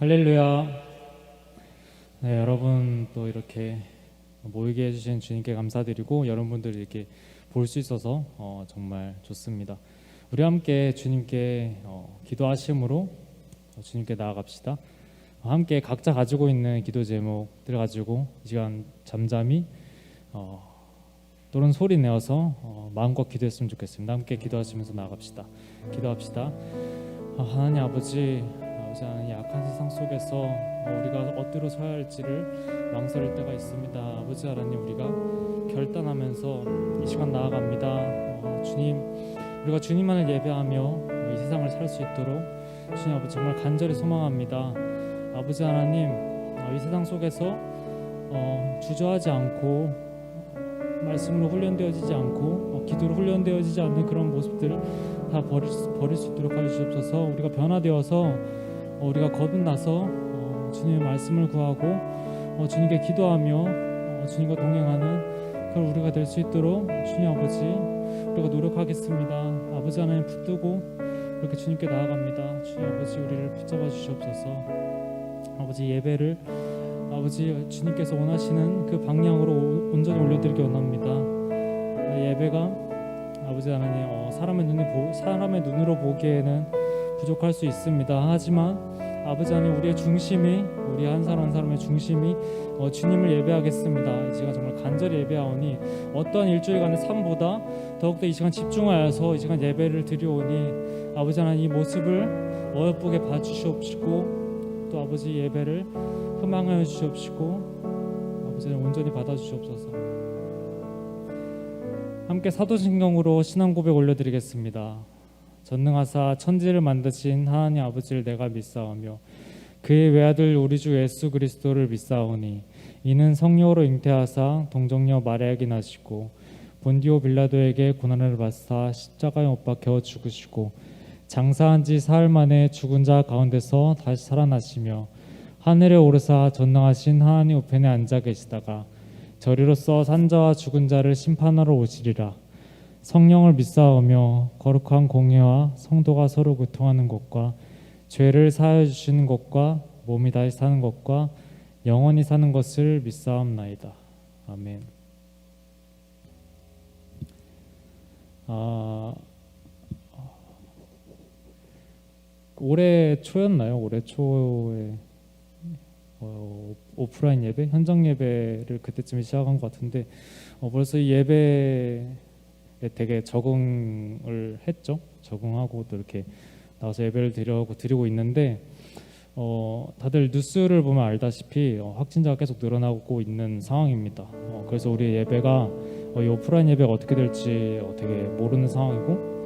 할렐루야. 네, 여러분 또 이렇게 모이게 해주신 주님께 감사드리고 여러분들 이렇게 볼 수 있어서 정말 좋습니다. 우리 함께 주님께 기도하심으로 주님께 나아갑시다. 함께 각자 가지고 있는 기도 제목들 가지고 이 시간 잠잠히 또는 소리 내어서 마음껏 기도했으면 좋겠습니다. 함께 기도하시면서 나아갑시다. 기도합시다. 하나님 아버지, 하나님 약한 세상 속에서 우리가 어디로 서야 할지를 망설일 때가 있습니다. 아버지 하나님, 우리가 결단하면서 이 시간 나아갑니다. 주님, 우리가 주님만을 예배하며 이 세상을 살 수 있도록 주님 아버지 정말 간절히 소망합니다. 아버지 하나님, 이 세상 속에서 주저하지 않고 말씀으로 훈련되어지지 않고 기도로 훈련되어지지 않는 그런 모습들 다 버릴 수 있도록 하시옵소서. 우리가 변화되어서 우리가 거듭나서 주님의 말씀을 구하고 주님께 기도하며 주님과 동행하는 그런 우리가 될 수 있도록 주님 아버지 우리가 노력하겠습니다. 아버지 하나님 붙들고 이렇게 주님께 나아갑니다. 주님 아버지 우리를 붙잡아 주시옵소서. 아버지 예배를 아버지 주님께서 원하시는 그 방향으로 온전히 올려드리기 원합니다. 예배가 아버지 하나님 사람의 눈으로 보기에는 부족할 수 있습니다. 하지만 아버지 하나님, 우리의 중심이, 우리 한 사람 한 사람의 중심이 주님을 예배하겠습니다. 이 시간 정말 간절히 예배하오니 어떠한 일주일간의 삶보다 더욱더 이 시간 집중하여서 이 시간 예배를 드리오니 아버지 하나님, 이 모습을 어여쁘게 봐주시옵시고 또 아버지 예배를 흠망하여 주시옵시고 아버지 하나님 온전히 받아주시옵소서. 함께 사도신경으로 신앙 고백 올려드리겠습니다. 전능하사 천지를 만드신 하나님 아버지를 내가 믿사오며 그의 외아들 우리 주 예수 그리스도를 믿사오니 이는 성령으로 잉태하사 동정녀 마리아에게 나시고 본디오 빌라도에게 고난을 받사 십자가에 못 박혀 죽으시고 장사한 지 사흘 만에 죽은 자 가운데서 다시 살아나시며 하늘에 오르사 전능하신 하나님 우편에 앉아 계시다가 저리로서 산자와 죽은 자를 심판하러 오시리라. 성령을 믿사오며 거룩한 공회와 성도가 서로 교통하는 것과 죄를 사하여 주시는 것과 몸이 다시 사는 것과 영원히 사는 것을 믿사옵나이다. 아멘. 올해 초였나요? 올해 초에 오프라인 예배, 현장 예배를 그때쯤에 시작한 것 같은데 벌써 이 예배에 되게 적응을 했죠. 적응하고 또 이렇게 나와서 예배를 드리고 있는데 다들 뉴스를 보면 알다시피 확진자가 계속 늘어나고 있는 상황입니다. 그래서 우리 예배가 이 오프라인 예배가 어떻게 될지 되게 모르는 상황이고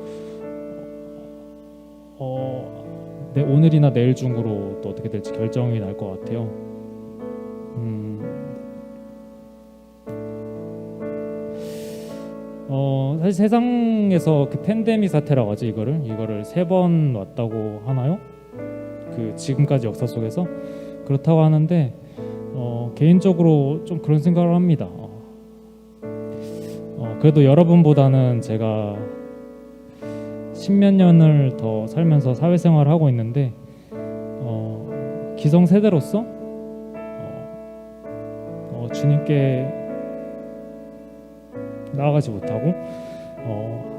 오늘이나 내일 중으로 또 어떻게 될지 결정이 날 것 같아요. 사실 세상에서 그 팬데믹 사태라고 하죠. 이거를 3번 왔다고 하나요? 그 지금까지 역사 속에서 그렇다고 하는데 개인적으로 좀 그런 생각을 합니다. 그래도 여러분보다는 제가 10몇 년을 더 살면서 사회생활을 하고 있는데 기성세대로서 주님께 나아가지 못하고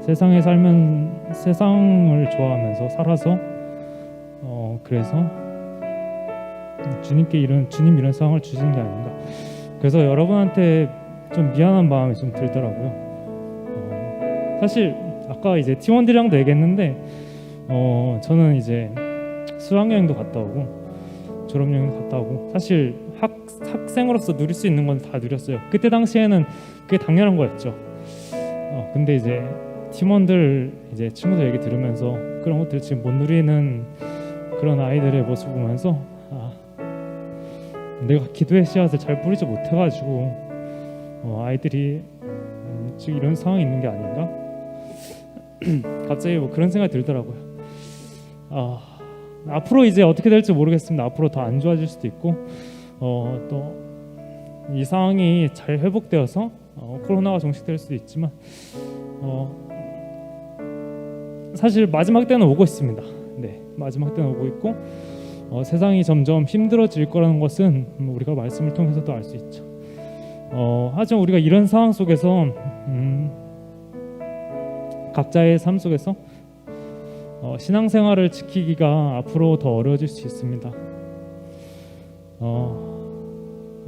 세상에 살면 세상을 좋아하면서 살아서 그래서 주님 이런 상황을 주시는 게 아닌가. 그래서 여러분한테 좀 미안한 마음이 좀 들더라고요. 사실 아까 이제 팀원들이랑도 얘기했는데 저는 이제 수학여행도 갔다 오고 졸업여행도 갔다 오고 사실 학생으로서 누릴 수 있는 건 다 누렸어요. 그때 당시에는 그게 당연한 거였죠. 근데 이제 팀원들 이제 친구들 얘기 들으면서 그런 것들 지금 못 누리는 그런 아이들의 모습 보면서 내가 기도의 씨앗을 잘 뿌리지 못해가지고 아이들이 지금 이런 상황이 있는 게 아닌가? 갑자기 그런 생각이 들더라고요. 앞으로 이제 어떻게 될지 모르겠습니다. 앞으로 더 안 좋아질 수도 있고 또 이 상황이 잘 회복되어서 코로나가 종식될 수도 있지만 사실 마지막 때는 오고 있습니다. 네, 마지막 때는 오고 있고 세상이 점점 힘들어질 거라는 것은 우리가 말씀을 통해서도 알 수 있죠. 하지만 우리가 이런 상황 속에서 각자의 삶 속에서 신앙생활을 지키기가 앞으로 더 어려워질 수 있습니다.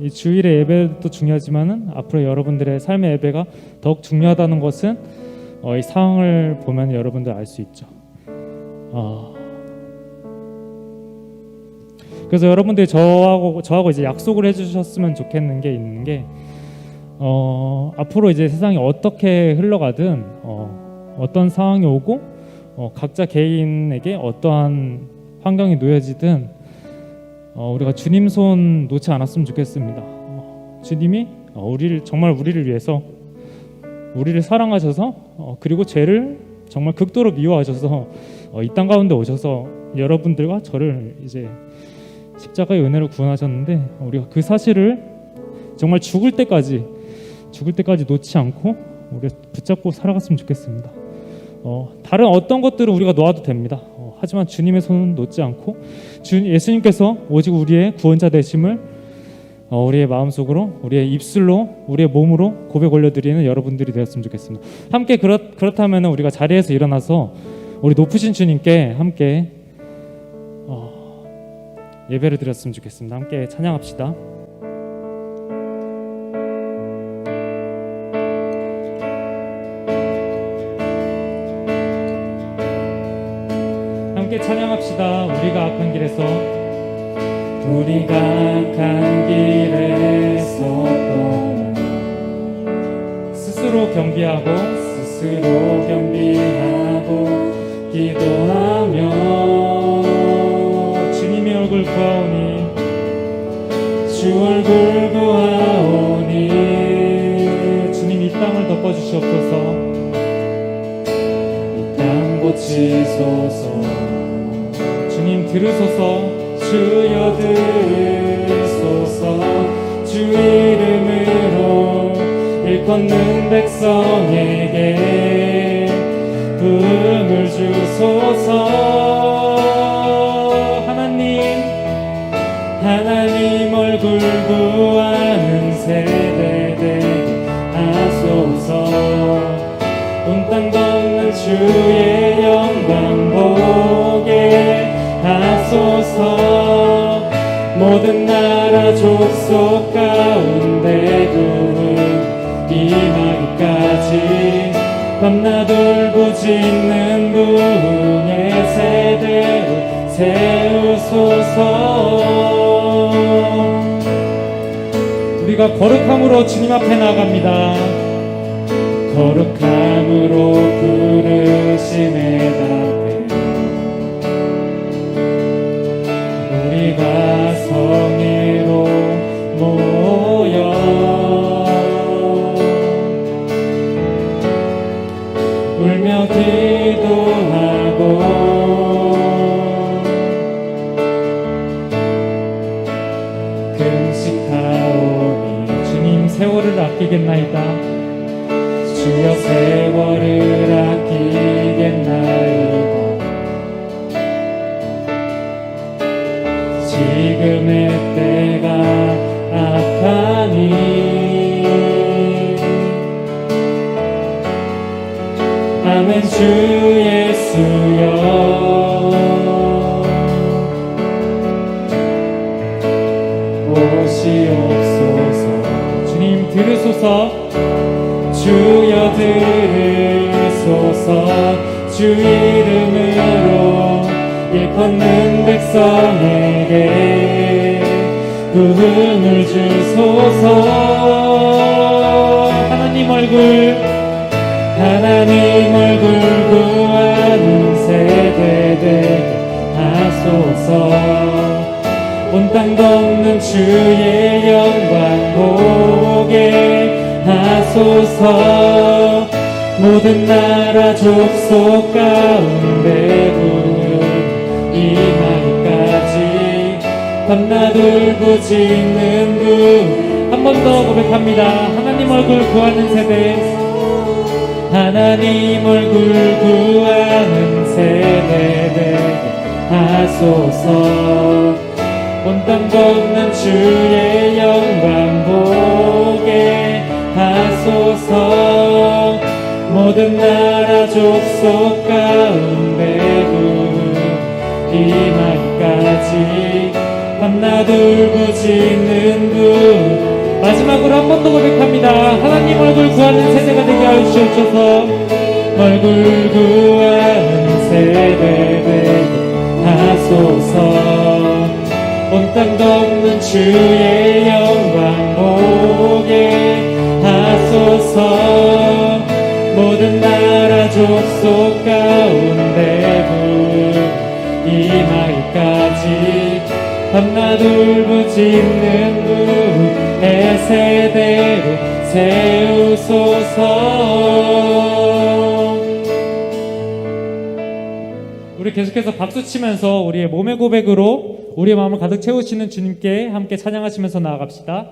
이 주일의 예배도 중요하지만은 앞으로 여러분들의 삶의 예배가 더욱 중요하다는 것은 이 상황을 보면 여러분들 알 수 있죠. 그래서 여러분들이 저하고 이제 약속을 해주셨으면 좋겠는 게 있는 게 앞으로 이제 세상이 어떻게 흘러가든 어떤 상황이 오고 각자 개인에게 어떠한 환경이 놓여지든 우리가 주님 손 놓지 않았으면 좋겠습니다. 주님이 우리를 위해서 우리를 사랑하셔서 그리고 죄를 정말 극도로 미워하셔서 이 땅 가운데 오셔서 여러분들과 저를 이제 십자가의 은혜로 구원하셨는데 우리가 그 사실을 정말 죽을 때까지 놓지 않고 우리가 붙잡고 살아갔으면 좋겠습니다. 다른 어떤 것들은 우리가 놓아도 됩니다. 하지만 주님의 손은 놓지 않고 예수님께서 오직 우리의 구원자 되심을 우리의 마음속으로, 우리의 입술로, 우리의 몸으로 고백 올려드리는 여러분들이 되었으면 좋겠습니다. 함께 그렇다면 우리가 자리에서 일어나서 우리 높으신 주님께 함께 예배를 드렸으면 좋겠습니다. 함께 찬양합시다. 함께 찬양합시다. 우리가 악한 길에서 떠나 스스로 경비하고 기도하며 주님의 얼굴 구하오니 주 얼굴 구하오니 주님 이 땅을 덮어주시옵소서. 이 땅 고치소서. 주님 들으소서. 주여 들으소서. 주 이름으로 일컫는 백성에게 부흥을 주소서. 하나님 얼굴 구하는 세대 되게 하소서. 온 땅 덮는 주의 영광 보게 하소서. 모든 나라 족속 가운데 구름 임하기까지 밤낮 울부짖는 부흥의 세대로 세우소서. 우리가 거룩함으로 주님 앞에 나갑니다. 거룩함으로 부르심에 답해 우리가 성회로 모여 울며 기도하고 금식하오니 주님 세월을 아끼겠나이다. 주여 세월을 아끼겠나이다. 지금의 때가 악하니 아멘. 주 예수여 오시옵소서. 주님 들으소서. 주여 들으소서. 주 이름으로 일컫는 백성에게 부흥을 주소서. 하나님 얼굴 구하는 세대 되게 하소서. 온 땅 덮는 주의 영광 보게 하소서. 모든 나라 족속 가운데 부흥 임하기까지 밤낮 울부짖는 한 번 더 고백합니다. 하나님 얼굴 구하는 세대. 하나님 얼굴 구하는 세대 되게 하소서. 땅 덮는 주의 영광 보게 하소서. 모든 나라 족속 가운데도 이마까지 밤낮 울부짖는 분. 마지막으로 한 번 더 고백합니다. 하나님 얼굴 구하는 세대가 되게 하시옵소서. 얼굴 구하는 세대 되게 하소서. 온 땅 덮는 주의 영광 보게 하소서. 모든 나라 족속 가운데도 이마까지 밤낮 울부짖는 분의 세대로 세우소서. 우리 계속해서 박수 치면서 우리의 몸의 고백으로 우리의 마음을 가득 채우시는 주님께 함께 찬양하시면서 나아갑시다.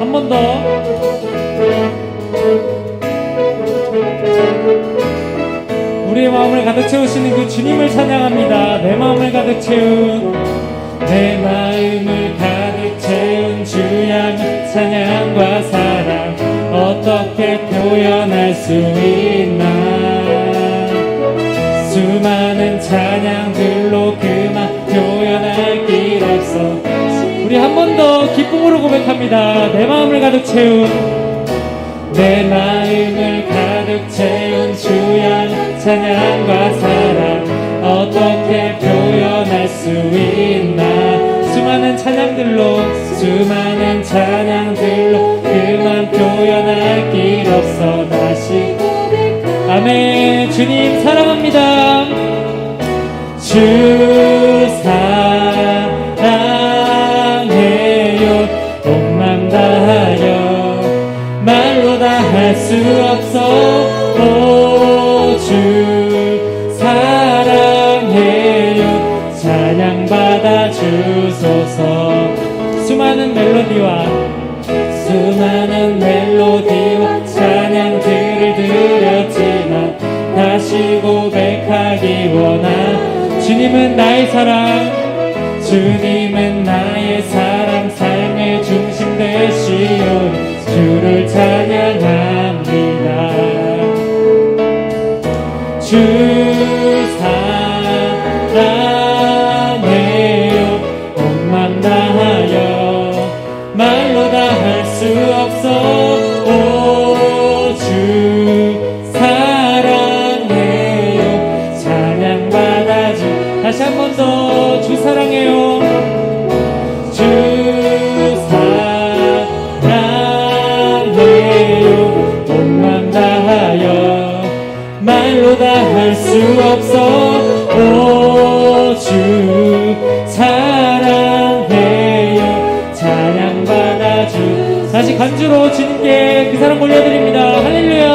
한 번 더. 우리의 마음을 가득 채우시는 그 주님을 찬양합니다. 내 마음을 가득 채운, 내 마음을 가득 채운 주의 찬양과 사랑 어떻게 표현할 수 있나. 수많은 찬양들로 그만 표현할 길 없어. 우리 한 번 더 기쁨으로 고백합니다. 내 마음을 가득 채운, 내 마음을 가득 채운 주의 찬양과 사랑 어떻게 표현할 수 있나. 수많은 찬양들로 그만 표현할 길 없어. 다시 아멘. 주님 사랑합니다. 주 사랑해요. 온 맘 다하여 말로 다 할 수 없어. 오 주 사랑해요. 찬양 받아 주소서. 수많은 멜로디와 찬양들을 드렸지만 다시 고백하기 원한 주님은 나의 사랑, 주님은 나의 사랑, 삶의 중심 되시오니 주를 찬양합니다. 주 사랑해요. 온 맘 다하여 말로 다 할 수 없어. 오 주 사랑해요. 찬양 받아주. 다시 한 번 더 주 사랑해요. 주 사랑해요. 온 맘 다하여 말로 다 할 수 없어. 오 주 사랑해요. 찬양 받아주. 다시 간주로 주님께 그 사랑 올려드립니다. 할렐루야.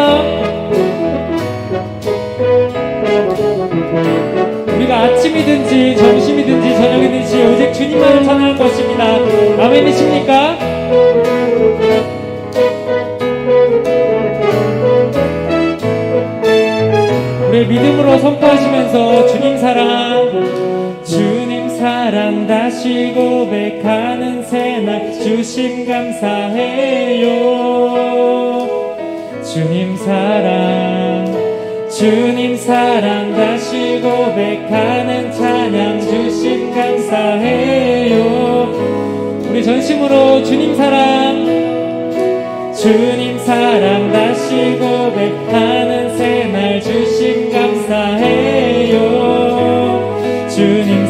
우리가 아침이든지 점심이든지 저녁이든지 오직 주님만을 찬양할 것입니다. 아멘이십니까? 우리 믿음으로 선포하시면서 주님 사랑 다시 고백하는 새날 주심 감사해요. 주님 사랑 다시 고백하는 찬양 주심 감사해요. 우리 전심으로 주님 사랑 다시 고백하는 새날 주심 감사해요. 주님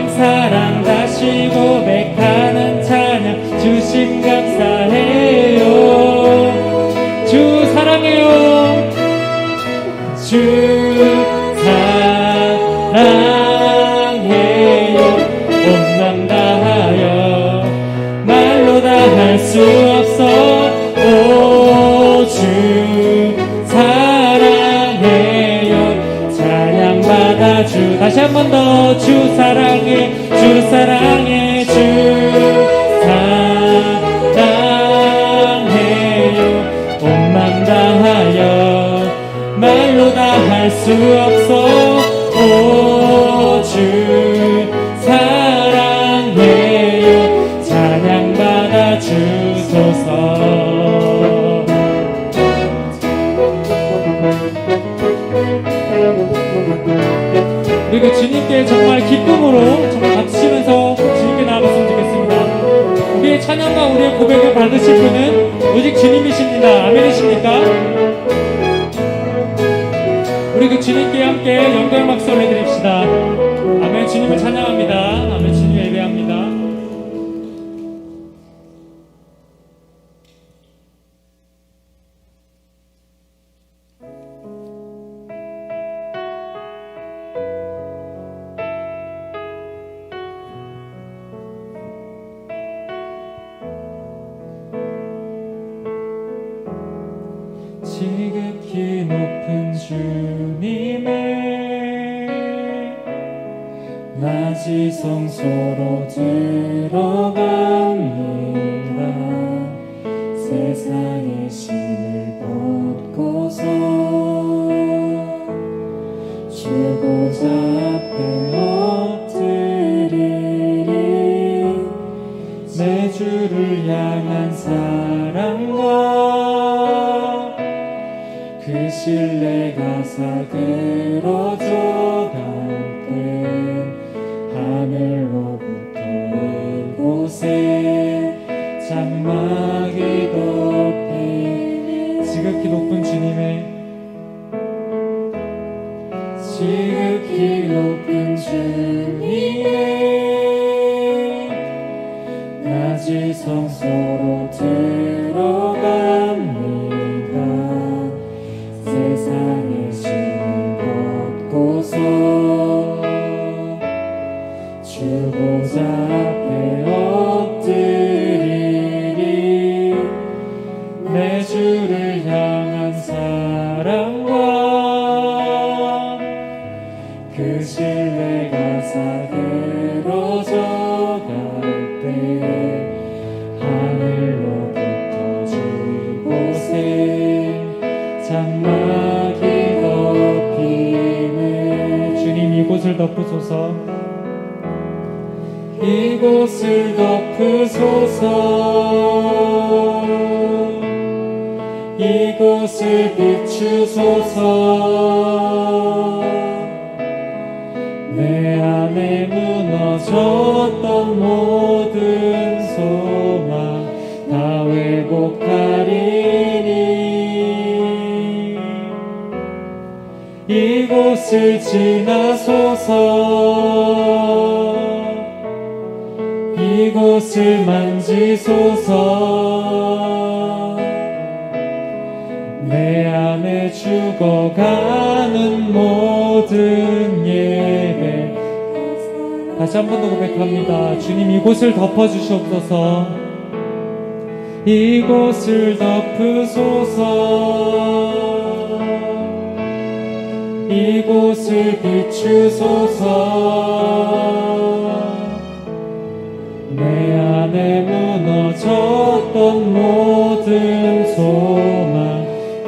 사랑 다시 고백하는 찬양 주심 감사해요. 주 사랑해요. 주 사랑해요. 온 맘 다하여 말로 다 할 수 없어. 오 주 사랑해요. 찬양 받아주. 다시 한 번 더 주 사랑해. 주 사랑해. 주 사랑해요. 말로 다 할 수 없어. 오 주 사랑해요. 찬양 받아 주소서. 그리고 주님께 정말 기쁨으로 정말 박수치면서 주님께 나아갔으면 좋겠습니다. 우리의 찬양과 우리의 고백을 받으실 분은 오직 주님이십니다. 아멘이십니까? 우리 그 주님께 함께 영광의 박수 올려드립시다. 아멘. 주님을 찬양합니다. 아멘. 주님 예배합니다. 지극히 높은 주님의 낮이 성소로 들어갑니다. 세상의 신을 벗고서 주보좌 앞에 엎드리리. 내 주를 향한 사랑과 그 신뢰가 사그러져 갈 때 하늘로부터 이곳에 장막이 덮이니. 지극히 높은 주님의 지극히 높은 주님의 낮이 성소로 들어갑니다. 세상의 신을 벗고서 주보좌 앞에 엎드리리. 내 주를 향한 사랑과 그 신뢰가 사그러져 갈 때 하늘로부터 주곳에 장막이 덮이네. 주님 이곳을 덮으소서. 이곳을 덮으소서. 이곳을 비추소서. 내 안에 무너졌던 모든 소망 다 회복하리니. 이곳을 지나소서. 이곳을 만지소서. 내 안에 죽어가는 모든 예배. 다시 한 번 더 고백합니다. 주님 이곳을 덮어주시옵소서. 이곳을 덮으소서. 이곳을 비추소서. 내 안에 무너졌던 모든 소망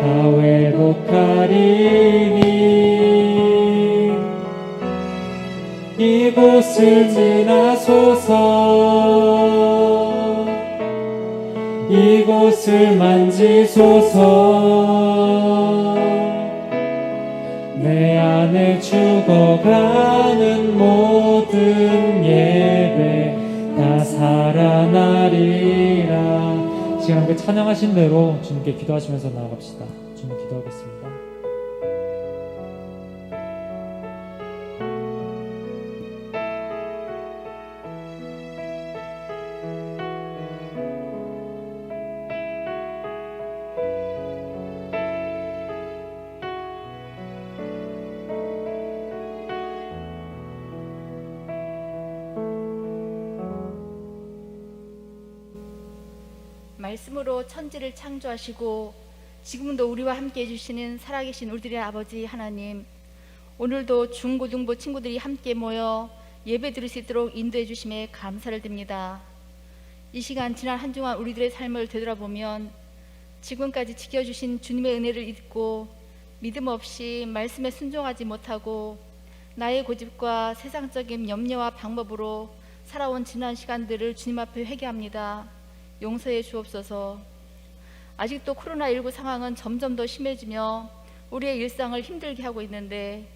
다 회복하리니. 이곳을 지나소서. 이곳을 만지소서. 내 안에 죽어가는 모든 예배 다 살아나리라. 지금 함께 찬양하신 대로 주님께 기도하시면서 나아갑시다. 주님 기도하겠습니다. 말씀으로 천지를 창조하시고 지금도 우리와 함께 해주시는 살아계신 우리들의 아버지 하나님, 오늘도 중고등부 친구들이 함께 모여 예배 드릴 수 있도록 인도해 주심에 감사를 드립니다. 이 시간 지난 한 주간 우리들의 삶을 되돌아보면 지금까지 지켜주신 주님의 은혜를 잊고 믿음 없이 말씀에 순종하지 못하고 나의 고집과 세상적인 염려와 방법으로 살아온 지난 시간들을 주님 앞에 회개합니다. 용서해 주옵소서. 아직도 코로나19 상황은 점점 더 심해지며 우리의 일상을 힘들게 하고 있는데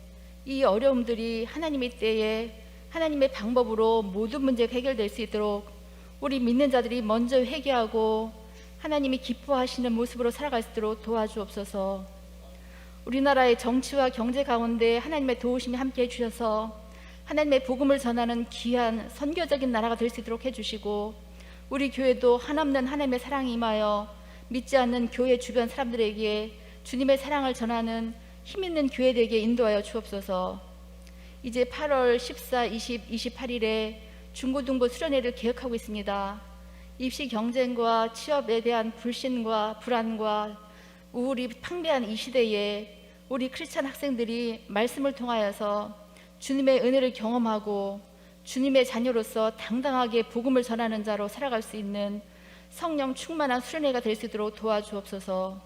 이 어려움들이 하나님의 때에 하나님의 방법으로 모든 문제가 해결될 수 있도록 우리 믿는 자들이 먼저 회개하고 하나님이 기뻐하시는 모습으로 살아갈 수 있도록 도와주옵소서. 우리나라의 정치와 경제 가운데 하나님의 도우심이 함께 해주셔서 하나님의 복음을 전하는 귀한 선교적인 나라가 될 수 있도록 해주시고 우리 교회도 한없는 하나님의 사랑이 임하여 믿지 않는 교회 주변 사람들에게 주님의 사랑을 전하는 힘있는 교회되게 인도하여 주옵소서. 이제 8월 14, 20, 28일에 중고등부 수련회를 계획하고 있습니다. 입시 경쟁과 취업에 대한 불신과 불안과 우울이 팽배한 이 시대에 우리 크리스찬 학생들이 말씀을 통하여서 주님의 은혜를 경험하고 주님의 자녀로서 당당하게 복음을 전하는 자로 살아갈 수 있는 성령 충만한 수련회가 될 수 있도록 도와주옵소서.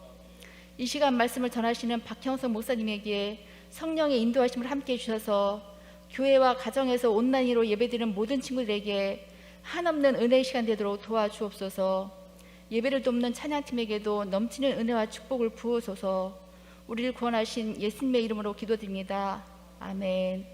이 시간 말씀을 전하시는 박형석 목사님에게 성령의 인도하심을 함께 해주셔서 교회와 가정에서 온라인으로 예배드리는 모든 친구들에게 한없는 은혜의 시간 되도록 도와주옵소서. 예배를 돕는 찬양팀에게도 넘치는 은혜와 축복을 부으소서. 우리를 구원하신 예수님의 이름으로 기도드립니다. 아멘.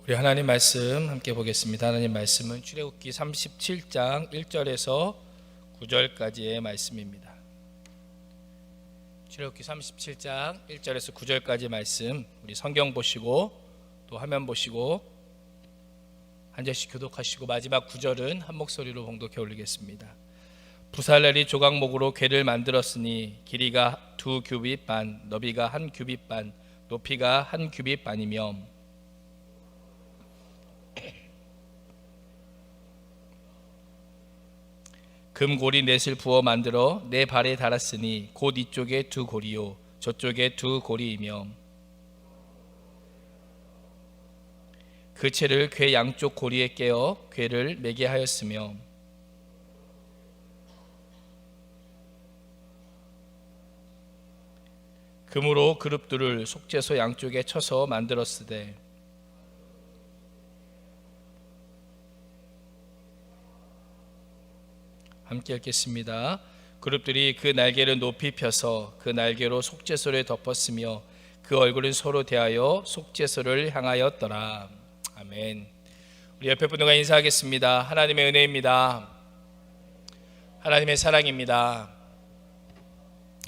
우리 하나님 말씀 함께 보겠습니다. 하나님 말씀은 출애굽기 37장 1절에서 9절까지의 말씀입니다. 출애굽기 37장 1절에서 9절까지 말씀, 우리 성경 보시고 또 화면 보시고 한 절씩 교독하시고 마지막 9절은 한 목소리로 봉독해 올리겠습니다. 부살렐이 조각목으로 궤를 만들었으니 길이가 2 규빗 반, 너비가 1 규빗 반, 높이가 1 규빗 반이며 금고리 넷을 부어 만들어 내 발에 달았으니 곧 이쪽에 2 고리요 저쪽에 2 고리이며 그 채를 궤 양쪽 고리에 깨어 궤를 매게 하였으며 금으로 그룹들을 속죄소 양쪽에 쳐서 만들었으되 함께 읽겠습니다. 그룹들이 그 날개를 높이 펴서 그 날개로 속죄소를 덮었으며 그 얼굴은 서로 대하여 속죄소를 향하였더라. 아멘. 우리 옆에 분들과 인사하겠습니다. 하나님의 은혜입니다. 하나님의 사랑입니다.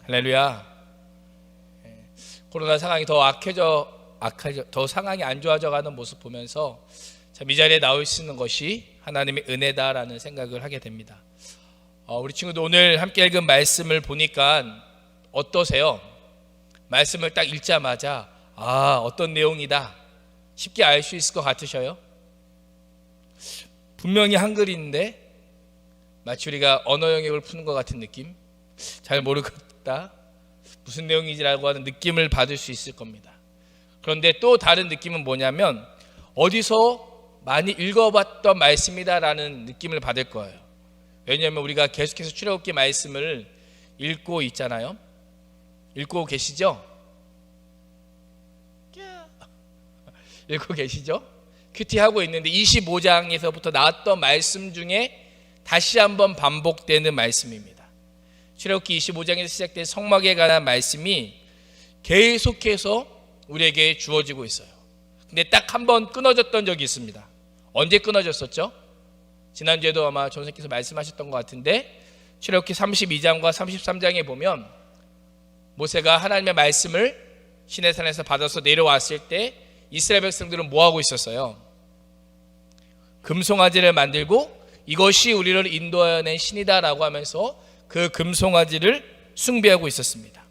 할렐루야. 코로나 상황이 더 더 상황이 안 좋아져가는 모습 보면서 참 이 자리에 나올 수 있는 것이 하나님의 은혜다라는 생각을 하게 됩니다. 우리 친구들 오늘 함께 읽은 말씀을 보니까 어떠세요? 말씀을 딱 읽자마자 어떤 내용이다 쉽게 알 수 있을 것 같으셔요? 분명히 한글인데 마치 우리가 언어 영역을 푸는 것 같은 느낌? 잘 모르겠다 무슨 내용이지라고 하는 느낌을 받을 수 있을 겁니다. 그런데 또 다른 느낌은 뭐냐면 어디서 많이 읽어봤던 말씀이다라는 느낌을 받을 거예요. 왜냐하면 우리가 계속해서 출애굽기 말씀을 읽고 있잖아요. 읽고 계시죠? 읽고 계시죠? 큐티하고 있는데 25장에서부터 나왔던 말씀 중에 다시 한번 반복되는 말씀입니다. 출애굽기 25장에서 시작된 성막에 관한 말씀이 계속해서 우리에게 주어지고 있어요. 근데 딱 한 번 끊어졌던 적이 있습니다. 언제 끊어졌었죠? 지난주에도 아마 전생께서 말씀하셨던 것 같은데 출애굽기 32장과 33장에 보면 모세가 하나님의 말씀을 시내산에서 받아서 내려왔을 때 이스라엘 백성들은 뭐하고 있었어요? 금송아지를 만들고 이것이 우리를 인도하여 신이다라고 하면서 그 금송아지를 숭배하고 있었습니다.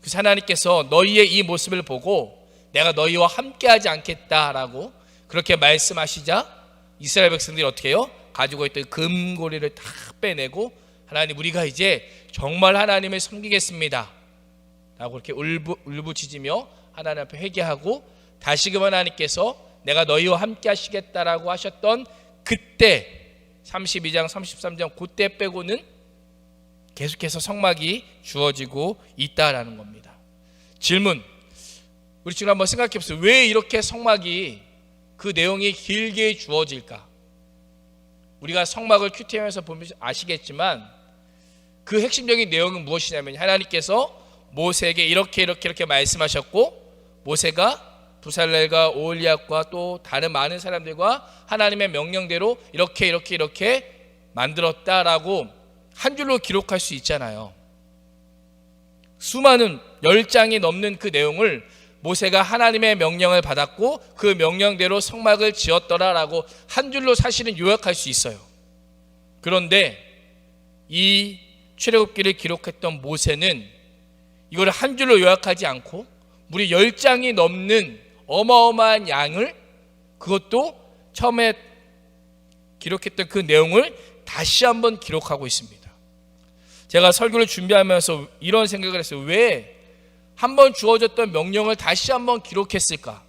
그래서 하나님께서 너희의 이 모습을 보고 내가 너희와 함께하지 않겠다라고 그렇게 말씀하시자 이스라엘 백성들이 어떻게 해요? 가지고 있던 금고리를 다 빼내고 하나님 우리가 이제 정말 하나님을 섬기겠습니다 라고 이렇게 울부짖으며 하나님 앞에 회개하고 다시금 하나님께서 내가 너희와 함께 하시겠다라고 하셨던 그때 32장 33장 그때 빼고는 계속해서 성막이 주어지고 있다라는 겁니다. 질문, 우리 지금 한번 생각해 보세요. 왜 이렇게 성막이 그 내용이 길게 주어질까? 우리가 성막을 큐티하면서 보면 아시겠지만 그 핵심적인 내용은 무엇이냐면 하나님께서 모세에게 이렇게 말씀하셨고 모세가 부살렐과 오홀리압과 또 다른 많은 사람들과 하나님의 명령대로 이렇게 만들었다라고 한 줄로 기록할 수 있잖아요. 수많은 10장이 넘는 그 내용을 모세가 하나님의 명령을 받았고 그 명령대로 성막을 지었더라라고 한 줄로 사실은 요약할 수 있어요. 그런데 이 출애굽기를 기록했던 모세는 이걸 한 줄로 요약하지 않고 무려 10장이 넘는 어마어마한 양을, 그것도 처음에 기록했던 그 내용을 다시 한번 기록하고 있습니다. 제가 설교를 준비하면서 이런 생각을 했어요. 왜 한번 주어졌던 명령을 다시 한번 기록했을까?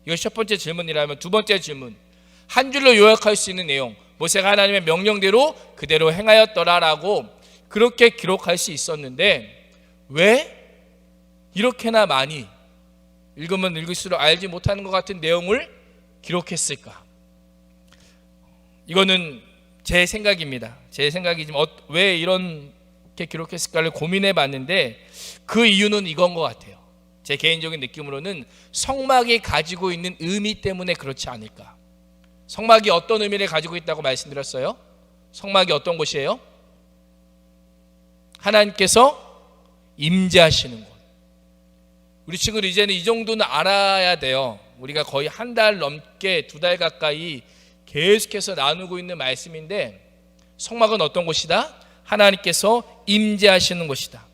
이것이 첫 번째 질문이라면, 두 번째 질문, 한 줄로 요약할 수 있는 내용, 모세가 하나님의 명령대로 그대로 행하였더라라고 그렇게 기록할 수 있었는데 왜 이렇게나 많이 읽으면 읽을수록 알지 못하는 것 같은 내용을 기록했을까? 이거는 제 생각입니다. 제 생각이지만 왜 이렇게 기록했을까를 고민해 봤는데 그 이유는 이건 것 같아요. 제 개인적인 느낌으로는 성막이 가지고 있는 의미 때문에 그렇지 않을까. 성막이 어떤 의미를 가지고 있다고 말씀드렸어요? 성막이 어떤 곳이에요? 하나님께서 임재하시는 곳. 우리 친구들 이제는 이 정도는 알아야 돼요. 우리가 거의 한 달 넘게, 2달 가까이 계속해서 나누고 있는 말씀인데 성막은 어떤 곳이다? 하나님께서 임재하시는 곳이다.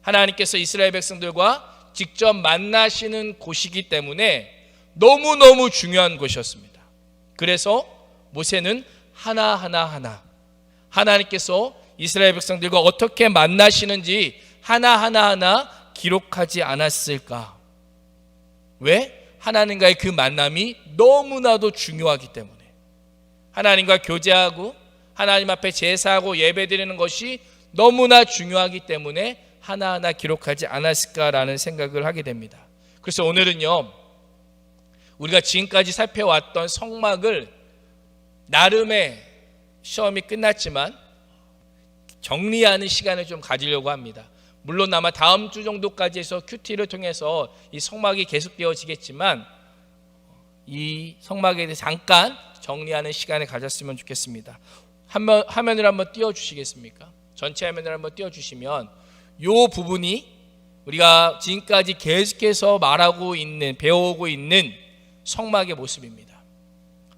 하나님께서 이스라엘 백성들과 직접 만나시는 곳이기 때문에 너무너무 중요한 곳이었습니다. 그래서 모세는 하나하나 하나님께서 이스라엘 백성들과 어떻게 만나시는지 하나하나 기록하지 않았을까? 왜? 하나님과의 그 만남이 너무나도 중요하기 때문에, 하나님과 교제하고 하나님 앞에 제사하고 예배드리는 것이 너무나 중요하기 때문에 하나하나 기록하지 않았을까라는 생각을 하게 됩니다. 그래서 오늘은요, 우리가 지금까지 살펴왔던 성막을 나름의 시험이 끝났지만 정리하는 시간을 좀 가지려고 합니다. 물론 아마 다음 주 정도까지 해서 큐티를 통해서 이 성막이 계속되어지겠지만 이 성막에 대해서 잠깐 정리하는 시간을 가졌으면 좋겠습니다. 화면을 한번 띄워주시겠습니까? 전체 화면을 한번 띄워주시면 이 부분이 우리가 지금까지 계속해서 말하고 있는, 배워오고 있는 성막의 모습입니다.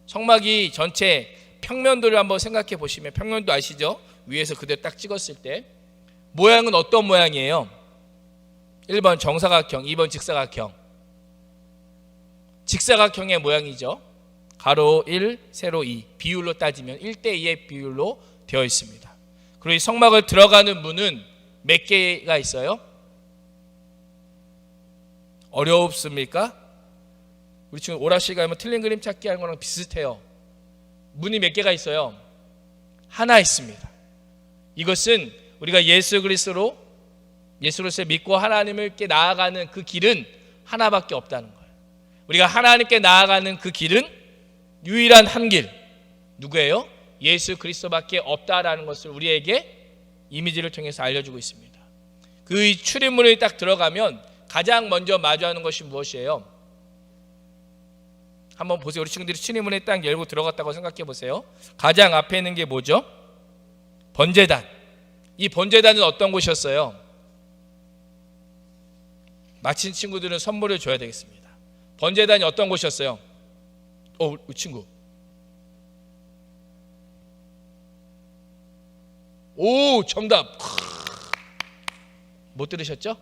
성막이 전체 평면도를 한번 생각해 보시면, 평면도 아시죠? 위에서 그대로 딱 찍었을 때 모양은 어떤 모양이에요? 1번 정사각형, 2번 직사각형. 직사각형의 모양이죠. 가로 1, 세로 2, 비율로 따지면 1:2의 비율로 되어 있습니다. 그리고 이 성막을 들어가는 문은 몇 개가 있어요? 어렵습니까? 우리 지금 오락실 가면 틀린 그림 찾기 하는 거랑 비슷해요. 문이 몇 개가 있어요? 하나 있습니다. 이것은 우리가 예수 그리스도를 믿고 하나님께 나아가는 그 길은 하나밖에 없다는 거예요. 우리가 하나님께 나아가는 그 길은 유일한 한 길, 누구예요? 예수 그리스도밖에 없다라는 것을 우리에게 이미지를 통해서 알려주고 있습니다. 그 출입문에 딱 들어가면 가장 먼저 마주하는 것이 무엇이에요? 한번 보세요. 우리 친구들이 출입문에 딱 열고 들어갔다고 생각해 보세요. 가장 앞에 있는 게 뭐죠? 번제단. 이 번제단은 어떤 곳이었어요? 마친 친구들은 선물을 줘야 되겠습니다. 번제단이 어떤 곳이었어요? 우리 친구. 오, 정답. 못 들으셨죠?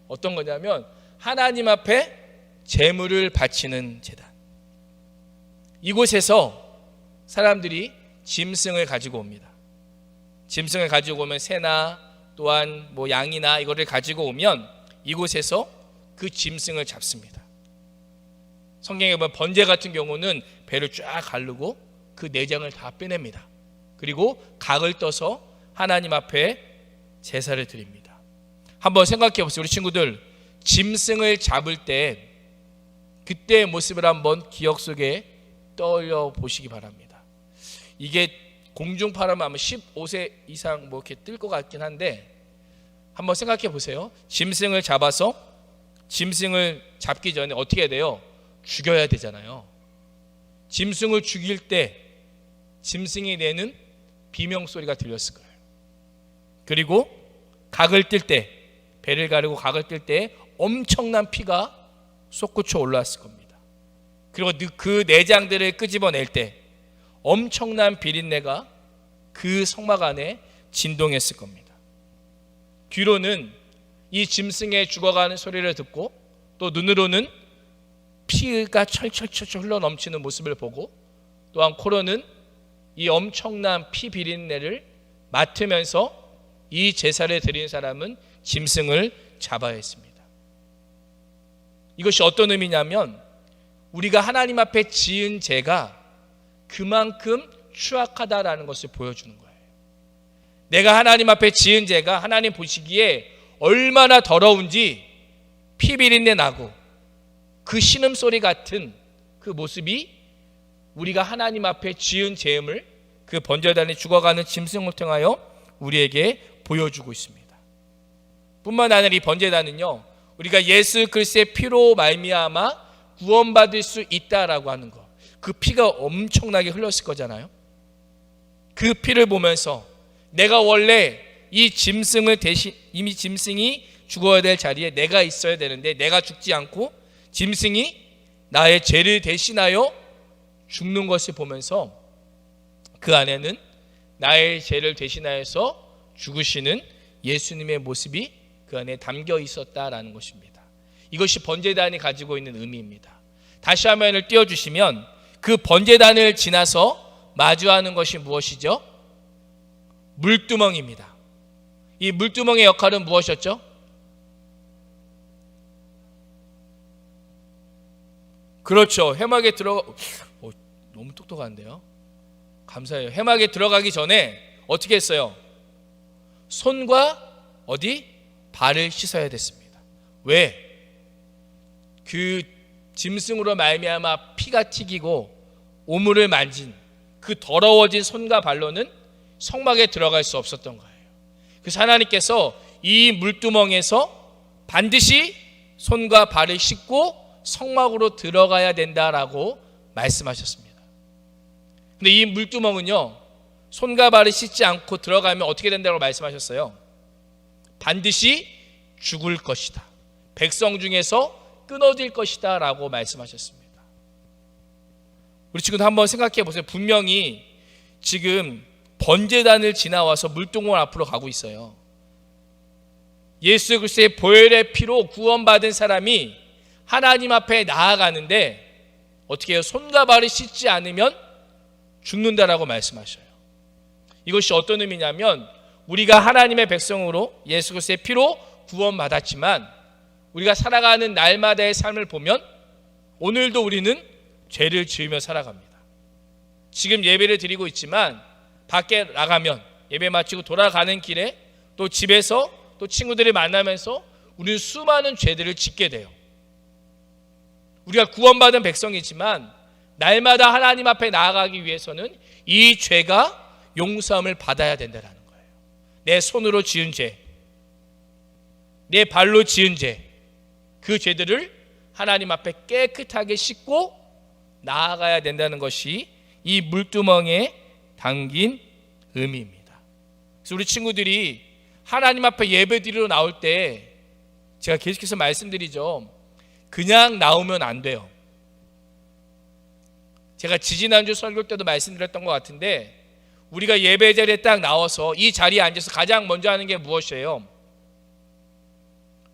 어떤 거냐면 하나님 앞에 제물을 바치는 제단. 이곳에서 사람들이 짐승을 가지고 옵니다. 짐승을 가지고 오면 새나 또한 뭐 양이나 이거를 가지고 오면 이곳에서 그 짐승을 잡습니다. 성경에 보면 번제 같은 경우는 배를 쫙 가르고 그 내장을 다 빼냅니다. 그리고 각을 떠서 하나님 앞에 제사를 드립니다. 한번 생각해 보세요. 우리 친구들, 짐승을 잡을 때 그때의 모습을 한번 기억 속에 떠올려 보시기 바랍니다. 이게 공중파라면 아마 15세 이상 뭐 이렇게 뜰 것 같긴 한데, 한번 생각해 보세요. 짐승을 잡아서 짐승을 잡기 전에 어떻게 해야 돼요? 죽여야 되잖아요. 짐승을 죽일 때 짐승이 내는 비명 소리가 들렸을 거예요. 그리고 각을 뜰 때, 배를 가르고 각을 뜰 때 엄청난 피가 솟구쳐 올라왔을 겁니다. 그리고 그 내장들을 끄집어낼 때 엄청난 비린내가 그 성막 안에 진동했을 겁니다. 귀로는 이 짐승의 죽어가는 소리를 듣고, 또 눈으로는 피가 철철철 흘러 넘치는 모습을 보고, 또한 코로는 이 엄청난 피 비린내를 맡으면서 이 제사를 드린 사람은 짐승을 잡아야 했습니다. 이것이 어떤 의미냐면, 우리가 하나님 앞에 지은 죄가 그만큼 추악하다라는 것을 보여주는 거예요. 내가 하나님 앞에 지은 죄가 하나님 보시기에 얼마나 더러운지 피 비린내 나고 그 신음소리 같은 그 모습이 우리가 하나님 앞에 지은 죄음을 그 번제단에 죽어가는 짐승을 통하여 우리에게 보여주고 있습니다. 뿐만 아니라 이 번제단은요, 우리가 예수 그리스도의 피로 말미암아 구원받을 수 있다라고 하는 것, 그 피가 엄청나게 흘렀을 거잖아요. 그 피를 보면서 내가 원래 이 짐승을 대신, 이미 짐승이 죽어야 될 자리에 내가 있어야 되는데 내가 죽지 않고 짐승이 나의 죄를 대신하여 죽는 것을 보면서 그 안에는 나의 죄를 대신하여서 죽으시는 예수님의 모습이 그 안에 담겨 있었다라는 것입니다. 이것이 번제단이 가지고 있는 의미입니다. 다시 화면을 띄워주시면, 그 번제단을 지나서 마주하는 것이 무엇이죠? 물두멍입니다. 이 물두멍의 역할은 무엇이었죠? 그렇죠. 해막에 너무 똑똑한데요. 감사해요. 해막에 들어가기 전에 어떻게 했어요? 손과 발을 씻어야 됐습니다. 왜? 그 짐승으로 말미암아 피가 튀기고 오물을 만진 그 더러워진 손과 발로는 성막에 들어갈 수 없었던 거예요. 그래서 하나님께서 이 물두멍에서 반드시 손과 발을 씻고 성막으로 들어가야 된다라고 말씀하셨습니다. 근데 이 물두멍은요, 손과 발을 씻지 않고 들어가면 어떻게 된다고 말씀하셨어요? 반드시 죽을 것이다. 백성 중에서 끊어질 것이다 라고 말씀하셨습니다. 우리 지금 한번 생각해 보세요. 분명히 지금 번제단을 지나와서 물두멍 앞으로 가고 있어요. 예수 그리스도의 보혈의 피로 구원받은 사람이 하나님 앞에 나아가는데 어떻게 해요? 손과 발을 씻지 않으면 죽는다라고 말씀하셔요. 이것이 어떤 의미냐면, 우리가 하나님의 백성으로 예수 그리스도의 피로 구원받았지만 우리가 살아가는 날마다의 삶을 보면 오늘도 우리는 죄를 지으며 살아갑니다. 지금 예배를 드리고 있지만 밖에 나가면 예배 마치고 돌아가는 길에 또 집에서 또 친구들을 만나면서 우리는 수많은 죄들을 짓게 돼요. 우리가 구원받은 백성이지만 날마다 하나님 앞에 나아가기 위해서는 이 죄가 용서함을 받아야 된다는 거예요. 내 손으로 지은 죄, 내 발로 지은 죄, 그 죄들을 하나님 앞에 깨끗하게 씻고 나아가야 된다는 것이 이 물두멍에 담긴 의미입니다. 그래서 우리 친구들이 하나님 앞에 예배드리러 나올 때 제가 계속해서 말씀드리죠. 그냥 나오면 안 돼요. 제가 지지난주 설교 때도 말씀드렸던 것 같은데, 우리가 예배 자리에 딱 나와서 이 자리에 앉아서 가장 먼저 하는 게 무엇이에요?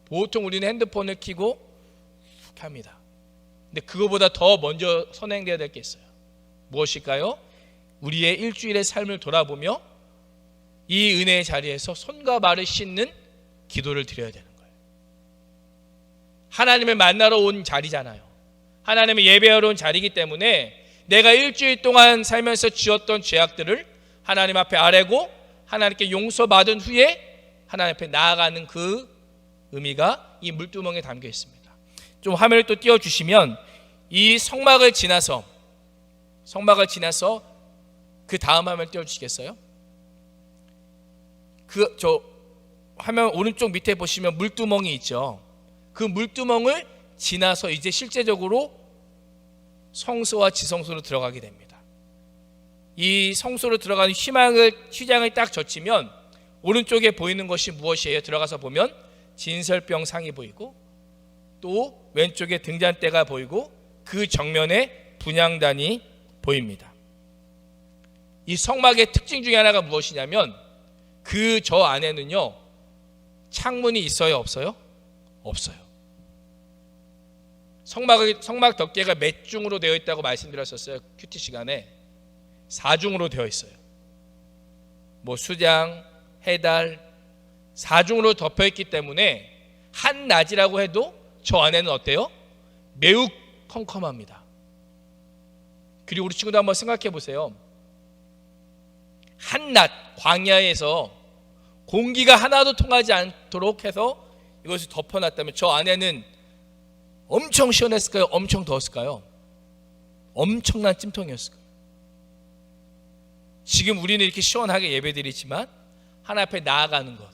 보통 우리는 핸드폰을 켜고 합니다. 근데 그거보다 더 먼저 선행되어야 될 게 있어요. 무엇일까요? 우리의 일주일의 삶을 돌아보며 이 은혜의 자리에서 손과 발을 씻는 기도를 드려야 되는 거예요. 하나님을 만나러 온 자리잖아요. 하나님을 예배하러 온 자리이기 때문에 내가 일주일 동안 살면서 지었던 죄악들을 하나님 앞에 아뢰고 하나님께 용서받은 후에 하나님 앞에 나아가는 그 의미가 이 물두멍에 담겨 있습니다. 좀 화면을 또 띄워주시면 이 성막을 지나서 그 다음 화면 띄워주시겠어요? 저 화면 오른쪽 밑에 보시면 물두멍이 있죠. 그 물두멍을 지나서 이제 실제적으로 성소와 지성소로 들어가게 됩니다. 이 성소로 들어가는 휘장을 딱 젖히면 오른쪽에 보이는 것이 무엇이에요? 들어가서 보면 진설병 상이 보이고 또 왼쪽에 등잔대가 보이고 그 정면에 분향단이 보입니다. 이 성막의 특징 중에 하나가 무엇이냐면 그 저 안에는요 창문이 있어요, 없어요? 없어요. 성막 덮개가 몇 중으로 되어 있다고 말씀드렸었어요. 큐티 시간에 4중으로 되어 있어요. 뭐 수장, 해달 4중으로 덮여 있기 때문에 한낮이라고 해도 저 안에는 어때요? 매우 컴컴합니다. 그리고 우리 친구도 한번 생각해 보세요. 한낮 광야에서 공기가 하나도 통하지 않도록 해서 이것을 덮어놨다면 저 안에는 엄청 시원했을까요? 엄청 더웠을까요? 엄청난 찜통이었을 거예요. 지금 우리는 이렇게 시원하게 예배드리지만 하나님 앞에 나아가는 것,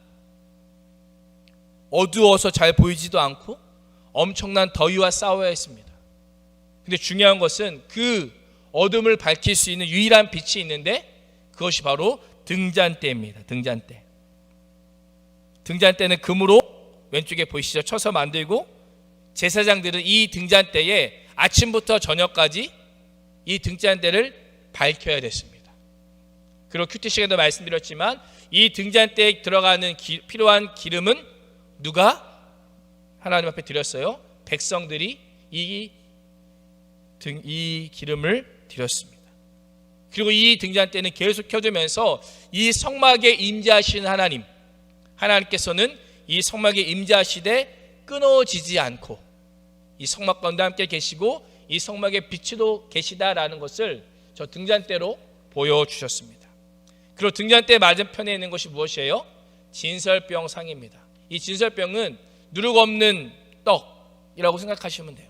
어두워서 잘 보이지도 않고 엄청난 더위와 싸워야 했습니다. 근데 중요한 것은 그 어둠을 밝힐 수 있는 유일한 빛이 있는데 그것이 바로 등잔대입니다. 등잔대는 금으로 왼쪽에 보이시죠? 쳐서 만들고 제사장들은 이 등잔대에 아침부터 저녁까지 이 등잔대를 밝혀야 됐습니다. 그리고 큐티 시간에도 말씀드렸지만 이 등잔대에 들어가는 필요한 기름은 누가 하나님 앞에 드렸어요? 백성들이 이 기름을 드렸습니다. 그리고 이 등잔대는 계속 켜지면서 이 성막에 임재하시는 하나님께서는 이 성막에 임재하시되 끊어지지 않고 이 성막 가운데 함께 계시고 이 성막에 빛으로 계시다라는 것을 저 등잔대로 보여주셨습니다. 그리고 등잔대 맞은편에 있는 것이 무엇이에요? 진설병 상입니다. 이 진설병은 누룩 없는 떡이라고 생각하시면 돼요.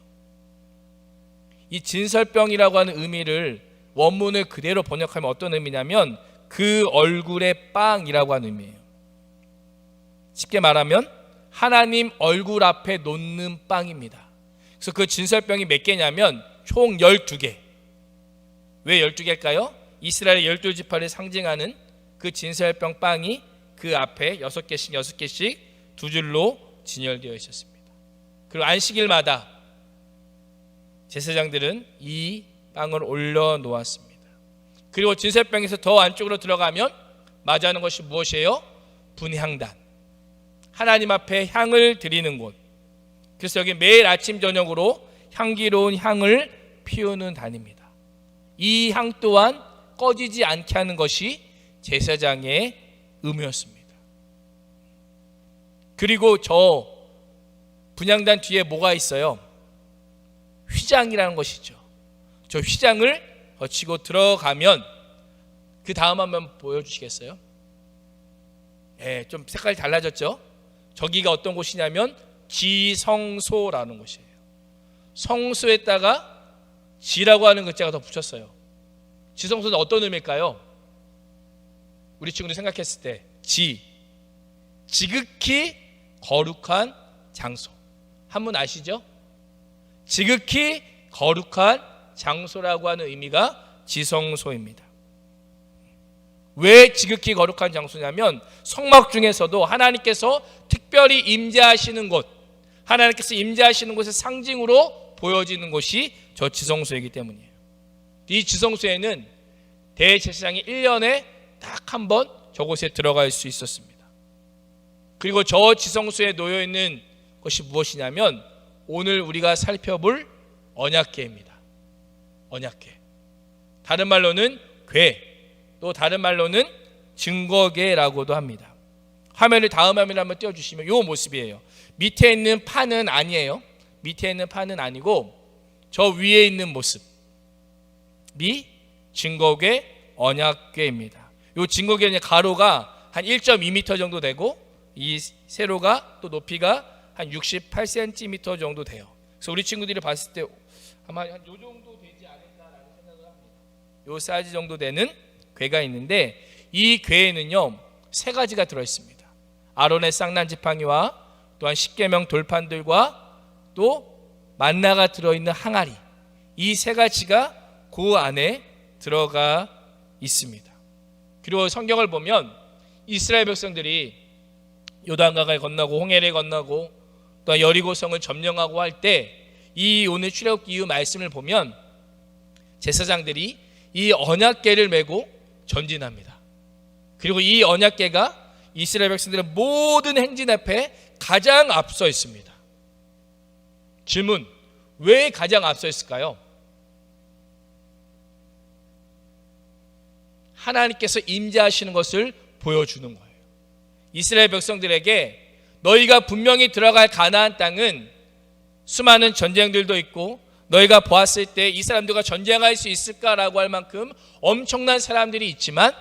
이 진설병이라고 하는 의미를 원문을 그대로 번역하면 어떤 의미냐면 그 얼굴의 빵이라고 하는 의미예요. 쉽게 말하면 하나님 얼굴 앞에 놓는 빵입니다. 그래서 그 진설병이 몇 개냐면 총 12개. 왜 12개일까요? 이스라엘의 12지파를 상징하는 그 진설병 빵이 그 앞에 6개씩 두 줄로 진열되어 있었습니다. 그리고 안식일마다 제사장들은 이 빵을 올려놓았습니다. 그리고 진설병에서 더 안쪽으로 들어가면 맞이하는 것이 무엇이에요? 분향단, 하나님 앞에 향을 드리는 곳. 그래서 여기 매일 아침 저녁으로 향기로운 향을 피우는 단입니다. 이 향 또한 꺼지지 않게 하는 것이 제사장의 의무였습니다. 그리고 저 분향단 뒤에 뭐가 있어요? 휘장이라는 것이죠. 저 휘장을 거치고 들어가면 그 다음 한번 보여주시겠어요? 좀 색깔이 달라졌죠? 저기가 어떤 곳이냐면 지성소라는 곳이에요. 성소에다가 지라고 하는 글자가 더 붙였어요. 지성소는 어떤 의미일까요? 우리 친구들 생각했을 때 지극히 거룩한 장소. 한분 아시죠? 지극히 거룩한 장소라고 하는 의미가 지성소입니다. 왜 지극히 거룩한 장소냐면 성막 중에서도 하나님께서 특별히 임재하시는 곳, 하나님께서 임재하시는 곳의 상징으로 보여지는 곳이 저 지성소이기 때문이에요. 이 지성소에는 대제사장이 1년에 딱 한 번 저곳에 들어갈 수 있었습니다. 그리고 저 지성소에 놓여 있는 것이 무엇이냐면 오늘 우리가 살펴볼 언약궤입니다. 언약궤. 다른 말로는 궤, 또 다른 말로는 증거궤라고도 합니다. 다음 화면을 한번 띄워주시면 이 모습이에요. 밑에 있는 판은 아니에요. 밑에 있는 판은 아니고 저 위에 있는 모습이 증거궤 언약궤입니다. 이 증거궤는 가로가 한 1.2m 정도 되고 이 세로가 또 높이가 한 68cm 정도 돼요. 그래서 우리 친구들이 봤을 때 아마 한 요 정도 되지 않을까라는 생각을 합니다. 요 사이즈 정도 되는 궤가 있는데 이 궤에는요 3가지가 들어 있습니다. 아론의 쌍난 지팡이와 또한 십계명 돌판들과 또 만나가 들어 있는 항아리, 이 3가지가 그 안에 들어가 있습니다. 그리고 성경을 보면 이스라엘 백성들이 요단강을 건너고 홍해를 건너고 또 여리고성을 점령하고 할 때 이 오늘 출애굽기 이후 말씀을 보면 제사장들이 이 언약궤를 메고 전진합니다. 그리고 이 언약궤가 이스라엘 백성들의 모든 행진 앞에 가장 앞서 있습니다. 질문, 왜 가장 앞서 있을까요? 하나님께서 임재하시는 것을 보여주는 거예요. 이스라엘 백성들에게 너희가 분명히 들어갈 가나안 땅은 수많은 전쟁들도 있고 너희가 보았을 때 이 사람들과 전쟁할 수 있을까라고 할 만큼 엄청난 사람들이 있지만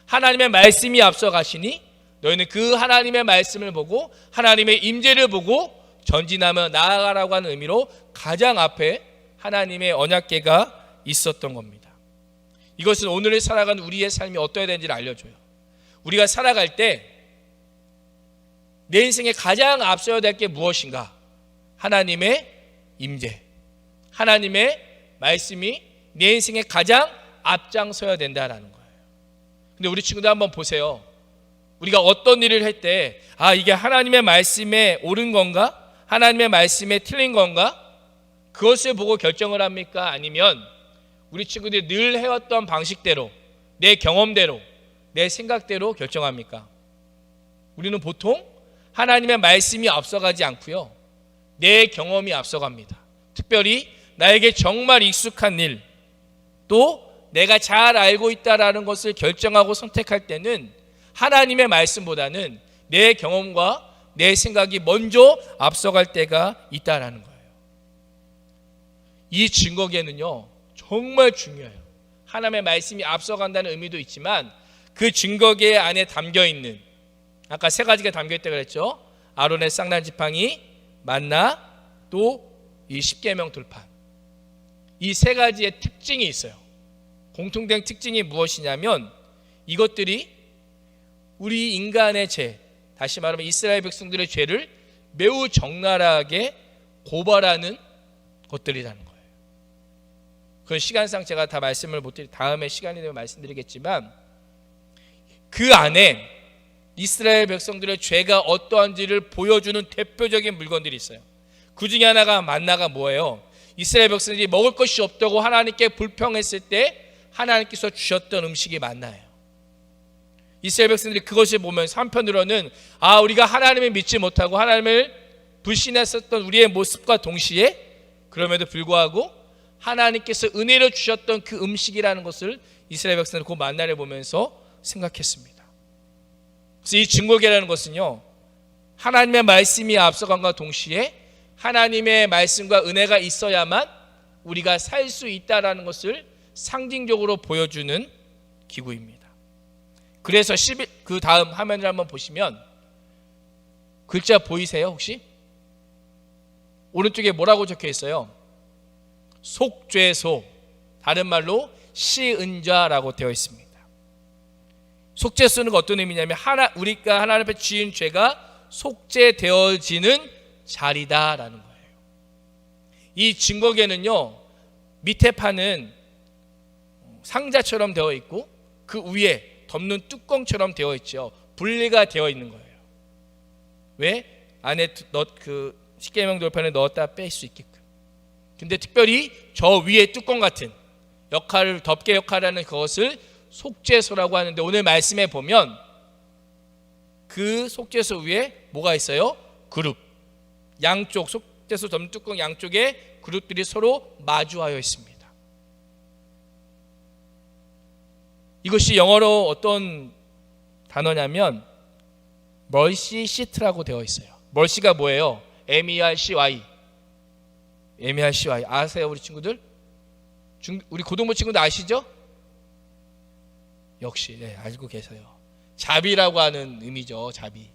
하나님의 말씀이 앞서 가시니 너희는 그 하나님의 말씀을 보고 하나님의 임재를 보고 전진하며 나아가라고 하는 의미로 가장 앞에 하나님의 언약궤가 있었던 겁니다. 이것은 오늘을 살아가는 우리의 삶이 어떠해야 되는지를 알려줘요. 우리가 살아갈 때 내 인생에 가장 앞서야 될 게 무엇인가? 하나님의 임재, 하나님의 말씀이 내 인생에 가장 앞장서야 된다라는 거예요. 근데 우리 친구들 한번 보세요. 우리가 어떤 일을 할 때 이게 하나님의 말씀에 옳은 건가? 하나님의 말씀에 틀린 건가? 그것을 보고 결정을 합니까? 아니면 우리 친구들이 늘 해왔던 방식대로, 내 경험대로, 내 생각대로 결정합니까? 우리는 보통 하나님의 말씀이 앞서가지 않고요, 내 경험이 앞서갑니다. 특별히 나에게 정말 익숙한 일, 또 내가 잘 알고 있다라는 것을 결정하고 선택할 때는 하나님의 말씀보다는 내 경험과 내 생각이 먼저 앞서갈 때가 있다라는 거예요. 이 증거궤는요 정말 중요해요. 하나님의 말씀이 앞서간다는 의미도 있지만 그 증거궤 안에 담겨있는, 아까 3가지가 담겨있다고 그랬죠. 아론의 쌍난 지팡이, 만나, 또 이 십계명 돌판, 이 3가지의 특징이 있어요. 공통된 특징이 무엇이냐면 이것들이 우리 인간의 죄, 다시 말하면 이스라엘 백성들의 죄를 매우 적나라하게 고발하는 것들이라는 거예요. 그건 시간상 제가 다 말씀을 못 드리, 다음에 시간이 되면 말씀드리겠지만 그 안에 이스라엘 백성들의 죄가 어떠한지를 보여주는 대표적인 물건들이 있어요. 그 중에 하나가 만나가 뭐예요? 이스라엘 백성들이 먹을 것이 없다고 하나님께 불평했을 때 하나님께서 주셨던 음식이 만나예요. 이스라엘 백성들이 그것을 보면서 한편으로는 우리가 하나님을 믿지 못하고 하나님을 불신했었던 우리의 모습과 동시에 그럼에도 불구하고 하나님께서 은혜로 주셨던 그 음식이라는 것을 이스라엘 백성들은 그 만나를 보면서 생각했습니다. 그래서 이 증거궤라는 것은요, 하나님의 말씀이 앞서간과 동시에 하나님의 말씀과 은혜가 있어야만 우리가 살 수 있다라는 것을 상징적으로 보여주는 기구입니다. 그래서 그 다음 화면을 한번 보시면 글자 보이세요 혹시? 오른쪽에 뭐라고 적혀 있어요? 속죄소, 다른 말로 시은좌라고 되어 있습니다. 속죄소는 어떤 의미냐면 우리가 하나님 앞에 지은 죄가 속죄되어지는 자리다라는 거예요. 이 증거궤는요 밑에 판은 상자처럼 되어 있고 그 위에 덮는 뚜껑처럼 되어 있죠. 분리가 되어 있는 거예요. 왜? 안에 그 십계명 돌판에 넣었다 뺄 수 있게끔. 근데 특별히 저 위에 뚜껑 같은 역할을, 덮개 역할을 하는 그것을 속죄소라고 하는데 오늘 말씀에 보면 그 속죄소 위에 뭐가 있어요? 그룹. 양쪽, 속죄소 덮는 뚜껑 양쪽에 그룹들이 서로 마주하여 있습니다. 이것이 영어로 어떤 단어냐면 멀시 시트라고 되어 있어요. 멀시가 뭐예요? MERCY. 애매한 시와 아세요 우리 친구들? 우리 고등부 친구들 아시죠? 역시 알고 계세요. 자비라고 하는 의미죠. 자비.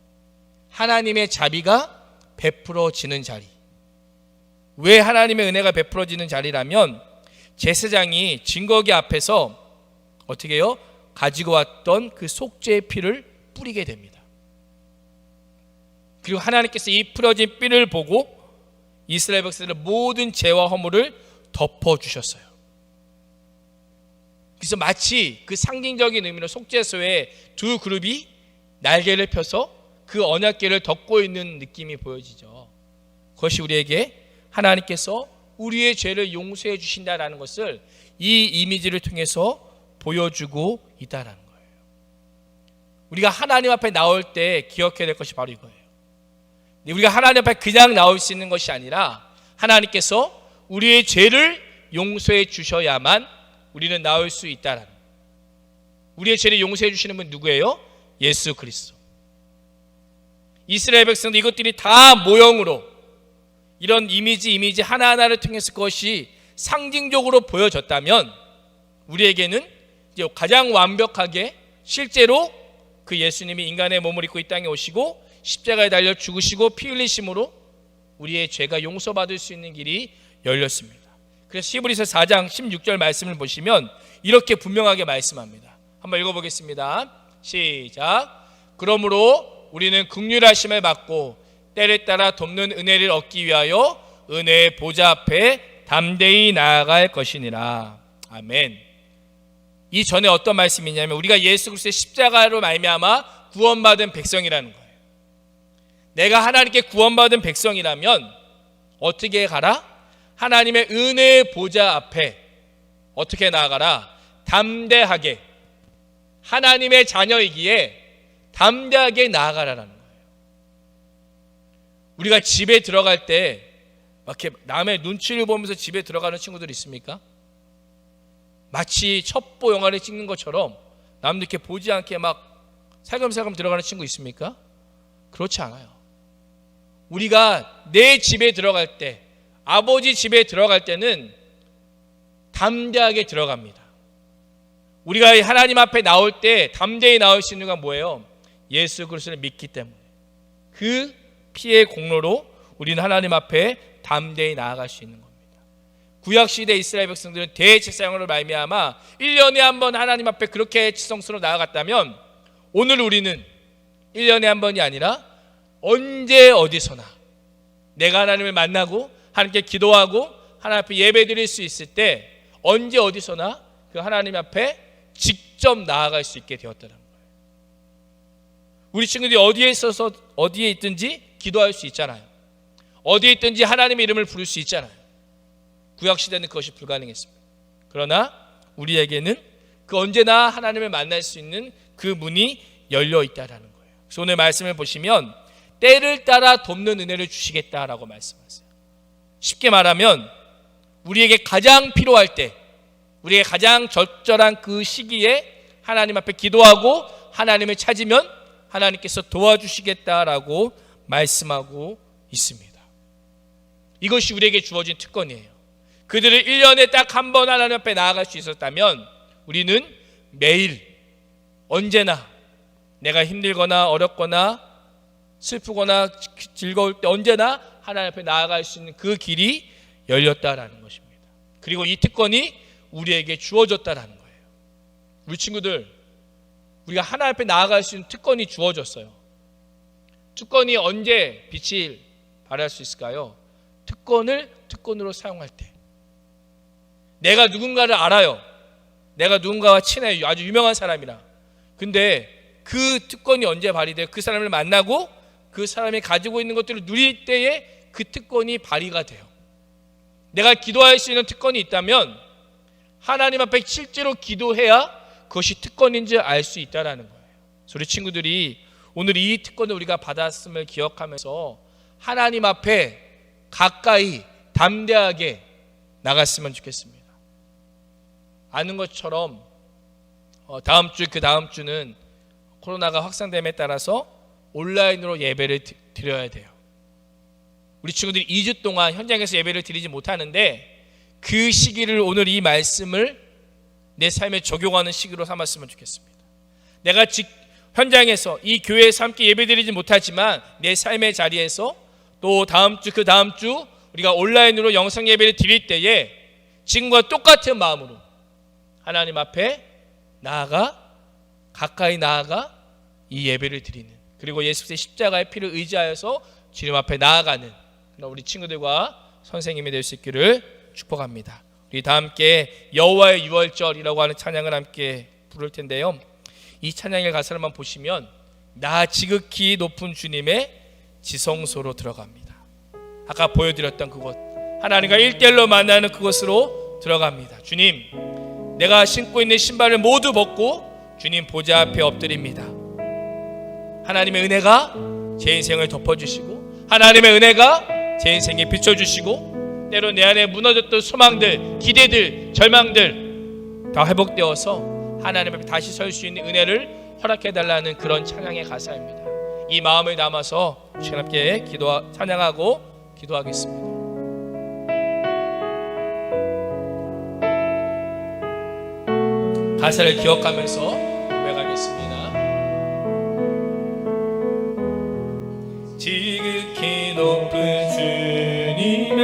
하나님의 자비가 베풀어지는 자리. 왜 하나님의 은혜가 베풀어지는 자리라면 제사장이 증거기 앞에서 어떻게 해요? 가지고 왔던 그 속죄의 피를 뿌리게 됩니다. 그리고 하나님께서 이 뿌려진 피를 보고 이스라엘 백성들의 모든 죄와 허물을 덮어주셨어요. 그래서 마치 그 상징적인 의미로 속죄소에 두 그룹이 날개를 펴서 그 언약궤를 덮고 있는 느낌이 보여지죠. 그것이 우리에게 하나님께서 우리의 죄를 용서해 주신다라는 것을 이 이미지를 통해서 보여주고 있다라는 거예요. 우리가 하나님 앞에 나올 때 기억해야 될 것이 바로 이거예요. 우리가 하나님 앞에 그냥 나올 수 있는 것이 아니라 하나님께서 우리의 죄를 용서해 주셔야만 우리는 나올 수 있다라는 거예요. 우리의 죄를 용서해 주시는 분 누구예요? 예수 그리스도. 이스라엘 백성도 이것들이 다 모형으로 이런 이미지 하나하나를 통해서 그것이 상징적으로 보여졌다면 우리에게는 이제 가장 완벽하게 실제로 그 예수님이 인간의 몸을 입고 이 땅에 오시고 십자가에 달려 죽으시고 피 흘리심으로 우리의 죄가 용서받을 수 있는 길이 열렸습니다. 그래서 히브리서 4장 16절 말씀을 보시면 이렇게 분명하게 말씀합니다. 한번 읽어보겠습니다. 시작. 그러므로 우리는 긍휼하심을 받고 때를 따라 돕는 은혜를 얻기 위하여 은혜의 보좌 앞에 담대히 나아갈 것이니라. 아멘. 이 전에 어떤 말씀이냐면 우리가 예수 그리스도의 십자가로 말미암아 구원받은 백성이라는 거예요. 내가 하나님께 구원받은 백성이라면 어떻게 가라? 하나님의 은혜의 보좌 앞에 어떻게 나아가라? 담대하게, 하나님의 자녀이기에 담대하게 나아가라라는 거예요. 우리가 집에 들어갈 때 이렇게 남의 눈치를 보면서 집에 들어가는 친구들 있습니까? 마치 첩보 영화를 찍는 것처럼 남들 이렇게 보지 않게 막 살금살금 들어가는 친구 있습니까? 그렇지 않아요. 우리가 내 집에 들어갈 때, 아버지 집에 들어갈 때는 담대하게 들어갑니다. 우리가 하나님 앞에 나올 때 담대히 나올 수 있는 건 뭐예요? 예수 그리스도를 믿기 때문에. 그 피의 공로로 우리는 하나님 앞에 담대히 나아갈 수 있는 겁니다. 구약시대 이스라엘 백성들은 대제사장으로 말미암아 1년에 한 번 하나님 앞에 그렇게 지성스러워 나아갔다면 오늘 우리는 1년에 한 번이 아니라 언제 어디서나 내가 하나님을 만나고 하나님께 기도하고 하나님 앞에 예배 드릴 수 있을 때 언제 어디서나 그 하나님 앞에 직접 나아갈 수 있게 되었다는 거예요. 우리 친구들이 어디에 있든지 기도할 수 있잖아요. 어디에 있든지 하나님의 이름을 부를 수 있잖아요. 구약시대는 그것이 불가능했습니다. 그러나 우리에게는 그 언제나 하나님을 만날 수 있는 그 문이 열려 있다라는 거예요. 그래서 오늘 말씀을 보시면 때를 따라 돕는 은혜를 주시겠다라고 말씀하세요. 쉽게 말하면 우리에게 가장 필요할 때, 우리에게 가장 적절한 그 시기에 하나님 앞에 기도하고 하나님을 찾으면 하나님께서 도와주시겠다라고 말씀하고 있습니다. 이것이 우리에게 주어진 특권이에요. 그들을 1년에 딱 한 번 하나님 앞에 나아갈 수 있었다면 우리는 매일 언제나 내가 힘들거나 어렵거나 슬프거나 즐거울 때 언제나 하나님 앞에 나아갈 수 있는 그 길이 열렸다라는 것입니다. 그리고 이 특권이 우리에게 주어졌다라는 거예요. 우리 친구들, 우리가 하나님 앞에 나아갈 수 있는 특권이 주어졌어요. 특권이 언제 빛을 발할 수 있을까요? 특권을 특권으로 사용할 때. 내가 누군가를 알아요. 내가 누군가와 친해요. 아주 유명한 사람이라. 근데 그 특권이 언제 발휘돼요? 그 사람을 만나고 그 사람이 가지고 있는 것들을 누릴 때에 그 특권이 발휘가 돼요. 내가 기도할 수 있는 특권이 있다면 하나님 앞에 실제로 기도해야 그것이 특권인지 알 수 있다는 거예요. 그래서 우리 친구들이 오늘 이 특권을 우리가 받았음을 기억하면서 하나님 앞에 가까이 담대하게 나갔으면 좋겠습니다. 아는 것처럼 다음 주 그 다음 주는 코로나가 확산됨에 따라서 온라인으로 예배를 드려야 돼요. 우리 친구들이 2주 동안 현장에서 예배를 드리지 못하는데 그 시기를 오늘 이 말씀을 내 삶에 적용하는 시기로 삼았으면 좋겠습니다. 내가 현장에서 이 교회에서 함께 예배드리지 못하지만 내 삶의 자리에서 또 다음 주 그 다음 주 우리가 온라인으로 영상 예배를 드릴 때에 지금과 똑같은 마음으로 하나님 앞에 가까이 나아가 이 예배를 드리는, 그리고 예수의 십자가의 피를 의지하여서 주님 앞에 나아가는 우리 친구들과 선생님이 될 수 있기를 축복합니다. 우리 다 함께 여호와의 유월절이라고 하는 찬양을 함께 부를 텐데요, 이 찬양의 가사를 한번 보시면 나 지극히 높은 주님의 지성소로 들어갑니다. 아까 보여드렸던 그곳, 하나님과 1대1로 만나는 그곳으로 들어갑니다. 주님, 내가 신고 있는 신발을 모두 벗고 주님 보좌 앞에 엎드립니다. 하나님의 은혜가 제 인생을 덮어주시고 하나님의 은혜가 제 인생에 비춰주시고 때로 내 안에 무너졌던 소망들, 기대들, 절망들 다 회복되어서 하나님 앞에 다시 설 수 있는 은혜를 허락해달라는 그런 찬양의 가사입니다. 이 마음을 담아서 주님 함께 찬양하고 기도하겠습니다. 가사를 기억하면서 고백하겠습니다. 지극히 높은 주님의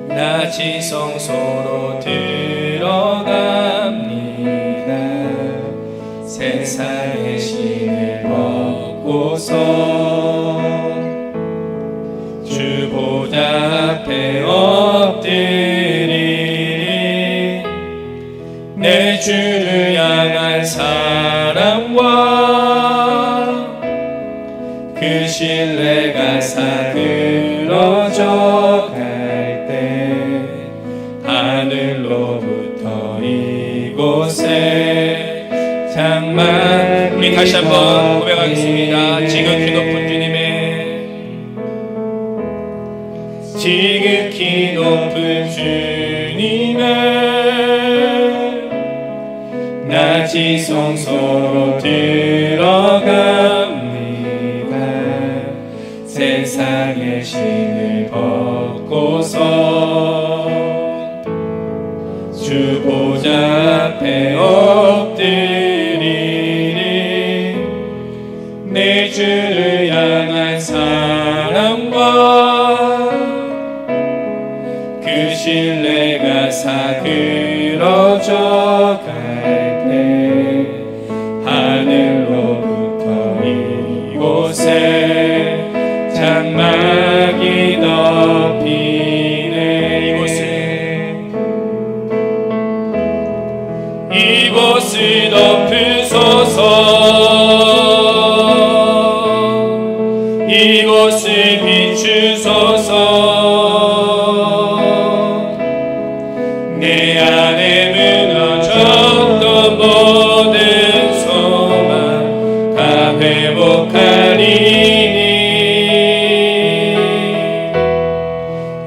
나 지성소로 들어갑니다. 세상의 신을 벗고서 주 보좌 앞에 엎드리리. 내 주를 향한 사랑과 그 신뢰가 사그러져 갈 때 하늘로부터 이곳에 장막. 우리 다시 한번 고백하겠습니다. 지극히 높은 지극히 높은 주님의 나 지성소로 들어갑니다. 세상의 신을 벗고서 주 보좌 앞에 엎드리리. 내 주를 향한 사랑과 그 신뢰가 사그러져 갈 때 하늘로부터 이곳에 장막이 덮이네. 이곳을 덮으소서. 이곳을 비추소서. 내 안에 무너졌던 모든 소망 다 회복하리니.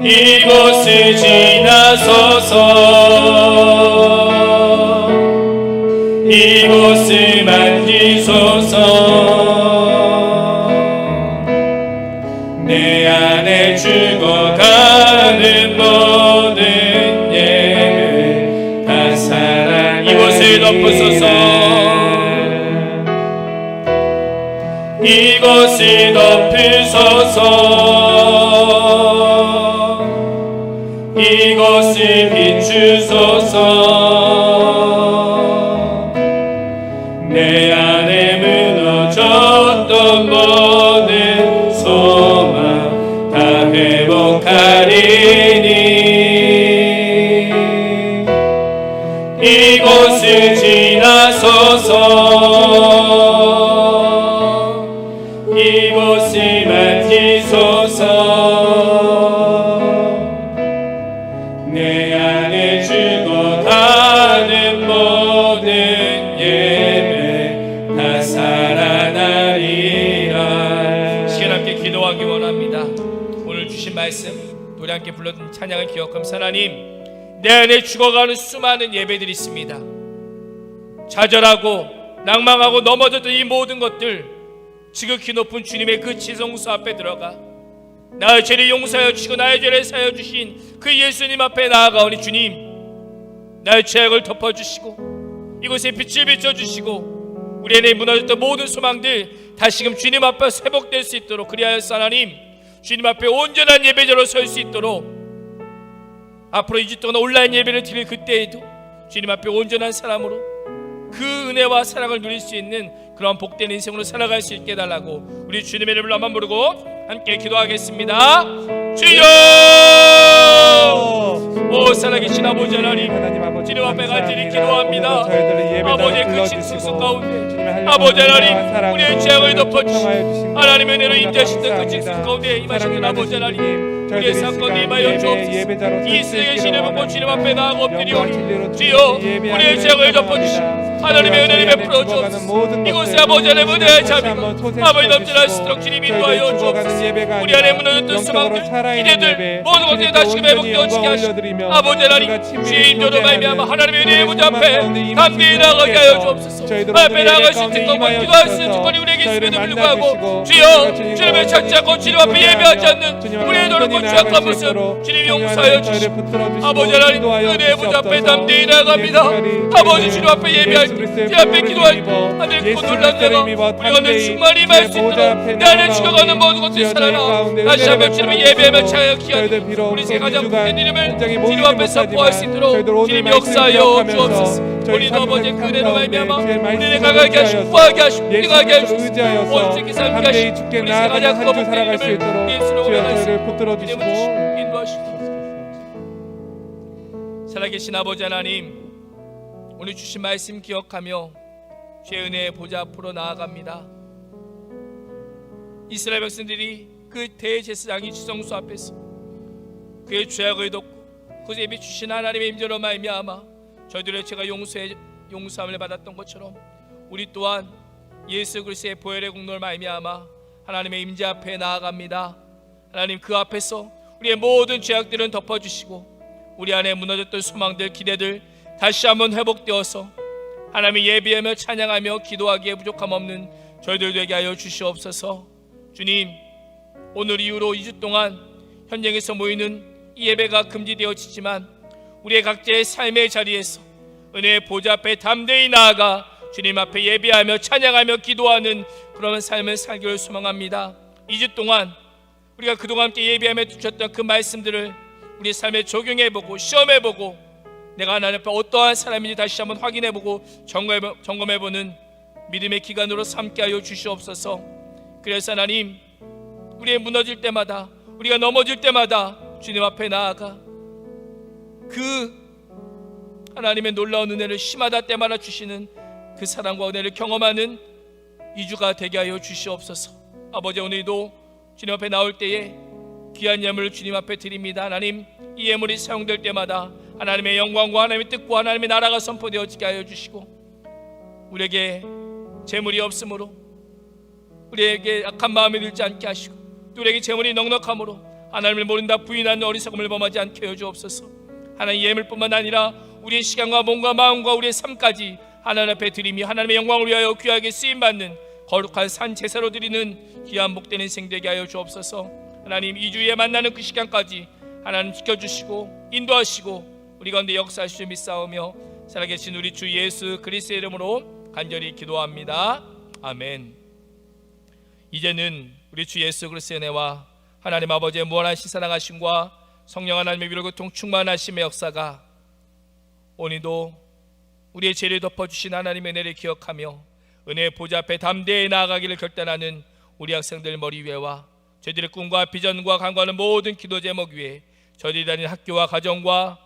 이곳을 지나소서. 이곳을 만지소서. 내 안에 죽어가는 모든 예물 다 사랑. 이곳을 덮으소서. 이곳을 덮으소서. 이곳을 비추소서. 내 안에 무너졌던 모든 소망 다 회복하리니. 이곳을 지나소서. 이곳을 만지소서. 내 안에 죽어가는 모든 예배 다 살아나리라. 시간 함께 기도하기 원합니다. 오늘 주신 말씀, 우리 함께 불렀던 찬양을 기억하면서 하나님, 내 안에 죽어가는 수많은 예배들이 있습니다. 좌절하고 낭망하고 넘어졌던 이 모든 것들 지극히 높은 주님의 그 지성소 앞에 들어가 나의 죄를 용서하여 주시고 나의 죄를 사하여 주신 그 예수님 앞에 나아가오니 주님, 나의 죄악을 덮어주시고 이곳에 빛을 비춰주시고 우리 안에 무너졌던 모든 소망들 다시금 주님 앞에 회복될 수 있도록, 그리하여서 하나님 주님 앞에 온전한 예배자로 설 수 있도록 앞으로 2주 동안 온라인 예배를 드릴 그때에도 주님 앞에 온전한 사람으로 그 은혜와 사랑을 누릴 수 있는 그런 복된 인생으로 살아갈 수 있게 해달라고 우리 주님의 이름을 한번 부르고 함께 기도하겠습니다. 주여! 오 살아계신 아버지 하나님, 주님 앞에 간절히 기도합니다. 아버지의 그 직승성 가운데 아버지 하나님, 우리의 죄악을 덮어주시고 하나님의 은혜로 인도하시던 그 직승 가운데 임하시는 아버지 하나님, 우리의 삶 가운데 임하여 주옵소서. 이 세계 신을 보고 주님 앞에 나아가 엎드리오니 주여, 우리의 죄악을 덮어주시고 하나님의 은혜를 베풀어 주옵소서. 이곳에 아버지 하나님의 은혜의 자비가 아버지 넘쳐날 수 있도록 주님 인도하여 주옵소서. 우리 안에 무너졌던 소망들, 기대들 모든 것들이 다시금 회복되어지게 하시고 아버지 하나님, 주의 인도로 말미암아 하나님의 은혜의 무대 앞에 담대히 나아가게 하여 주옵소서. 앞에 나아갈 수 있는 것과 기도할 수 있는 특권이 우리에게 있음에도 불구하고 주여, 주님을 찾지 않고 주님 앞에 예배하지 않는 우리의 노력과 죄악한 모습 주님 용서하여 주시고 아버지 하나님, 은혜의 무대 앞에 담대히 나아갑니다. 아버지 주님 앞에 예배할 때, 주님 앞에 기도할 때 하늘 그 놀란 내가 우리가 오늘 충만히 임할 수 있도록 내 안에 죽어가는 모든 것들이 살아나 다시 한번 주님을 예배하며 찬양하여 기하는 우리 새 가장 복된 이름을 주님 앞에 선포할 수 있도록 주님 역사하여 주옵소서. 우리도 아버지 그 은혜로 말미암아 우리를 강하게 하시고 구하게 하시고 능하게 하시고 온전히 살게 하시고 우리 새 가장 그 복된 이름을 예수로 올라갈 수 있도록 인도하시고 살아계신 아버지 하나님, 오늘 주신 말씀 기억하며 주의 은혜의 보좌 앞으로 나아갑니다. 이스라엘 백성들이 그 대제사장이 지성소 앞에서 그의 죄악을 덮고 그것에 예비 주신 하나님의 임재로 말미암아 저희들의 죄가 용서함을 받았던 것처럼 우리 또한 예수 그리스도의 보혈의 공로를 말미암아 하나님의 임재 앞에 나아갑니다. 하나님, 그 앞에서 우리의 모든 죄악들은 덮어주시고 우리 안에 무너졌던 소망들, 기대들 다시 한번 회복되어서 하나님의 예배하며 찬양하며 기도하기에 부족함 없는 저희들 되게 하여 주시옵소서. 주님, 오늘 이후로 2주 동안 현장에서 모이는 이 예배가 금지되어지지만 우리의 각자의 삶의 자리에서 은혜의 보좌 앞에 담대히 나아가 주님 앞에 예배하며 찬양하며 기도하는 그런 삶을 살기를 소망합니다. 2주 동안 우리가 그동안 함께 예배하며 주셨던 그 말씀들을 우리 삶에 적용해보고 시험해보고 내가 하나님 앞에 어떠한 사람인지 다시 한번 확인해보고 점검해보는 믿음의 기간으로 삼게 하여 주시옵소서. 그래서 하나님, 우리의 무너질 때마다, 우리가 넘어질 때마다 주님 앞에 나아가 그 하나님의 놀라운 은혜를 심하다 때마다 주시는 그 사랑과 은혜를 경험하는 2주가 되게 하여 주시옵소서. 아버지, 오늘도 주님 앞에 나올 때에 귀한 예물을 주님 앞에 드립니다. 하나님, 이 예물이 사용될 때마다 하나님의 영광과 하나님의 뜻과 하나님의 나라가 선포되어지게 하여 주시고 우리에게 재물이 없으므로 우리에게 악한 마음이 들지 않게 하시고 우리에게 재물이 넉넉함으로 하나님을 모른다 부인하는 어리석음을 범하지 않게 하여 주옵소서. 하나님, 예물뿐만 아니라 우리의 시간과 몸과 마음과 우리의 삶까지 하나님 앞에 드림이 하나님의 영광을 위하여 귀하게 쓰임받는 거룩한 산 제사로 드리는 귀한 복된 인생 되게 하여 주옵소서. 하나님, 2주에 만나는 그 시간까지 하나님 지켜주시고 인도하시고 우리 가운데 역사하실 줄 믿사오며 살아계신 우리 주 예수 그리스도의 이름으로 간절히 기도합니다. 아멘. 이제는 우리 주 예수 그리스도의 은혜와 하나님 아버지의 무한하신 사랑하심과 성령 하나님의 위로 교통 충만하심의 역사가 오늘도 우리의 죄를 덮어주신 하나님의 은혜를 기억하며 은혜의 보좌 앞에 담대히 나아가기를 결단하는 우리 학생들 머리 위에와 저희들의 꿈과 비전과 간구하는 모든 기도 제목 위에 저희들이 다니는 학교와 가정과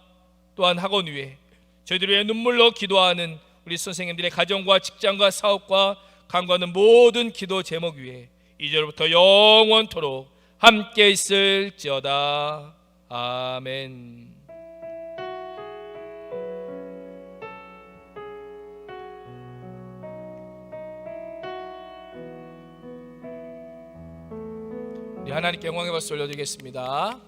또한 학원 위에 저희들 위해 눈물로 기도하는 우리 선생님들의 가정과 직장과 사업과 간구하는 모든 기도 제목 위에 이제로부터 영원토록 함께 있을지어다. 아멘. 우리 하나님께 영광의 박수 올려드리겠습니다.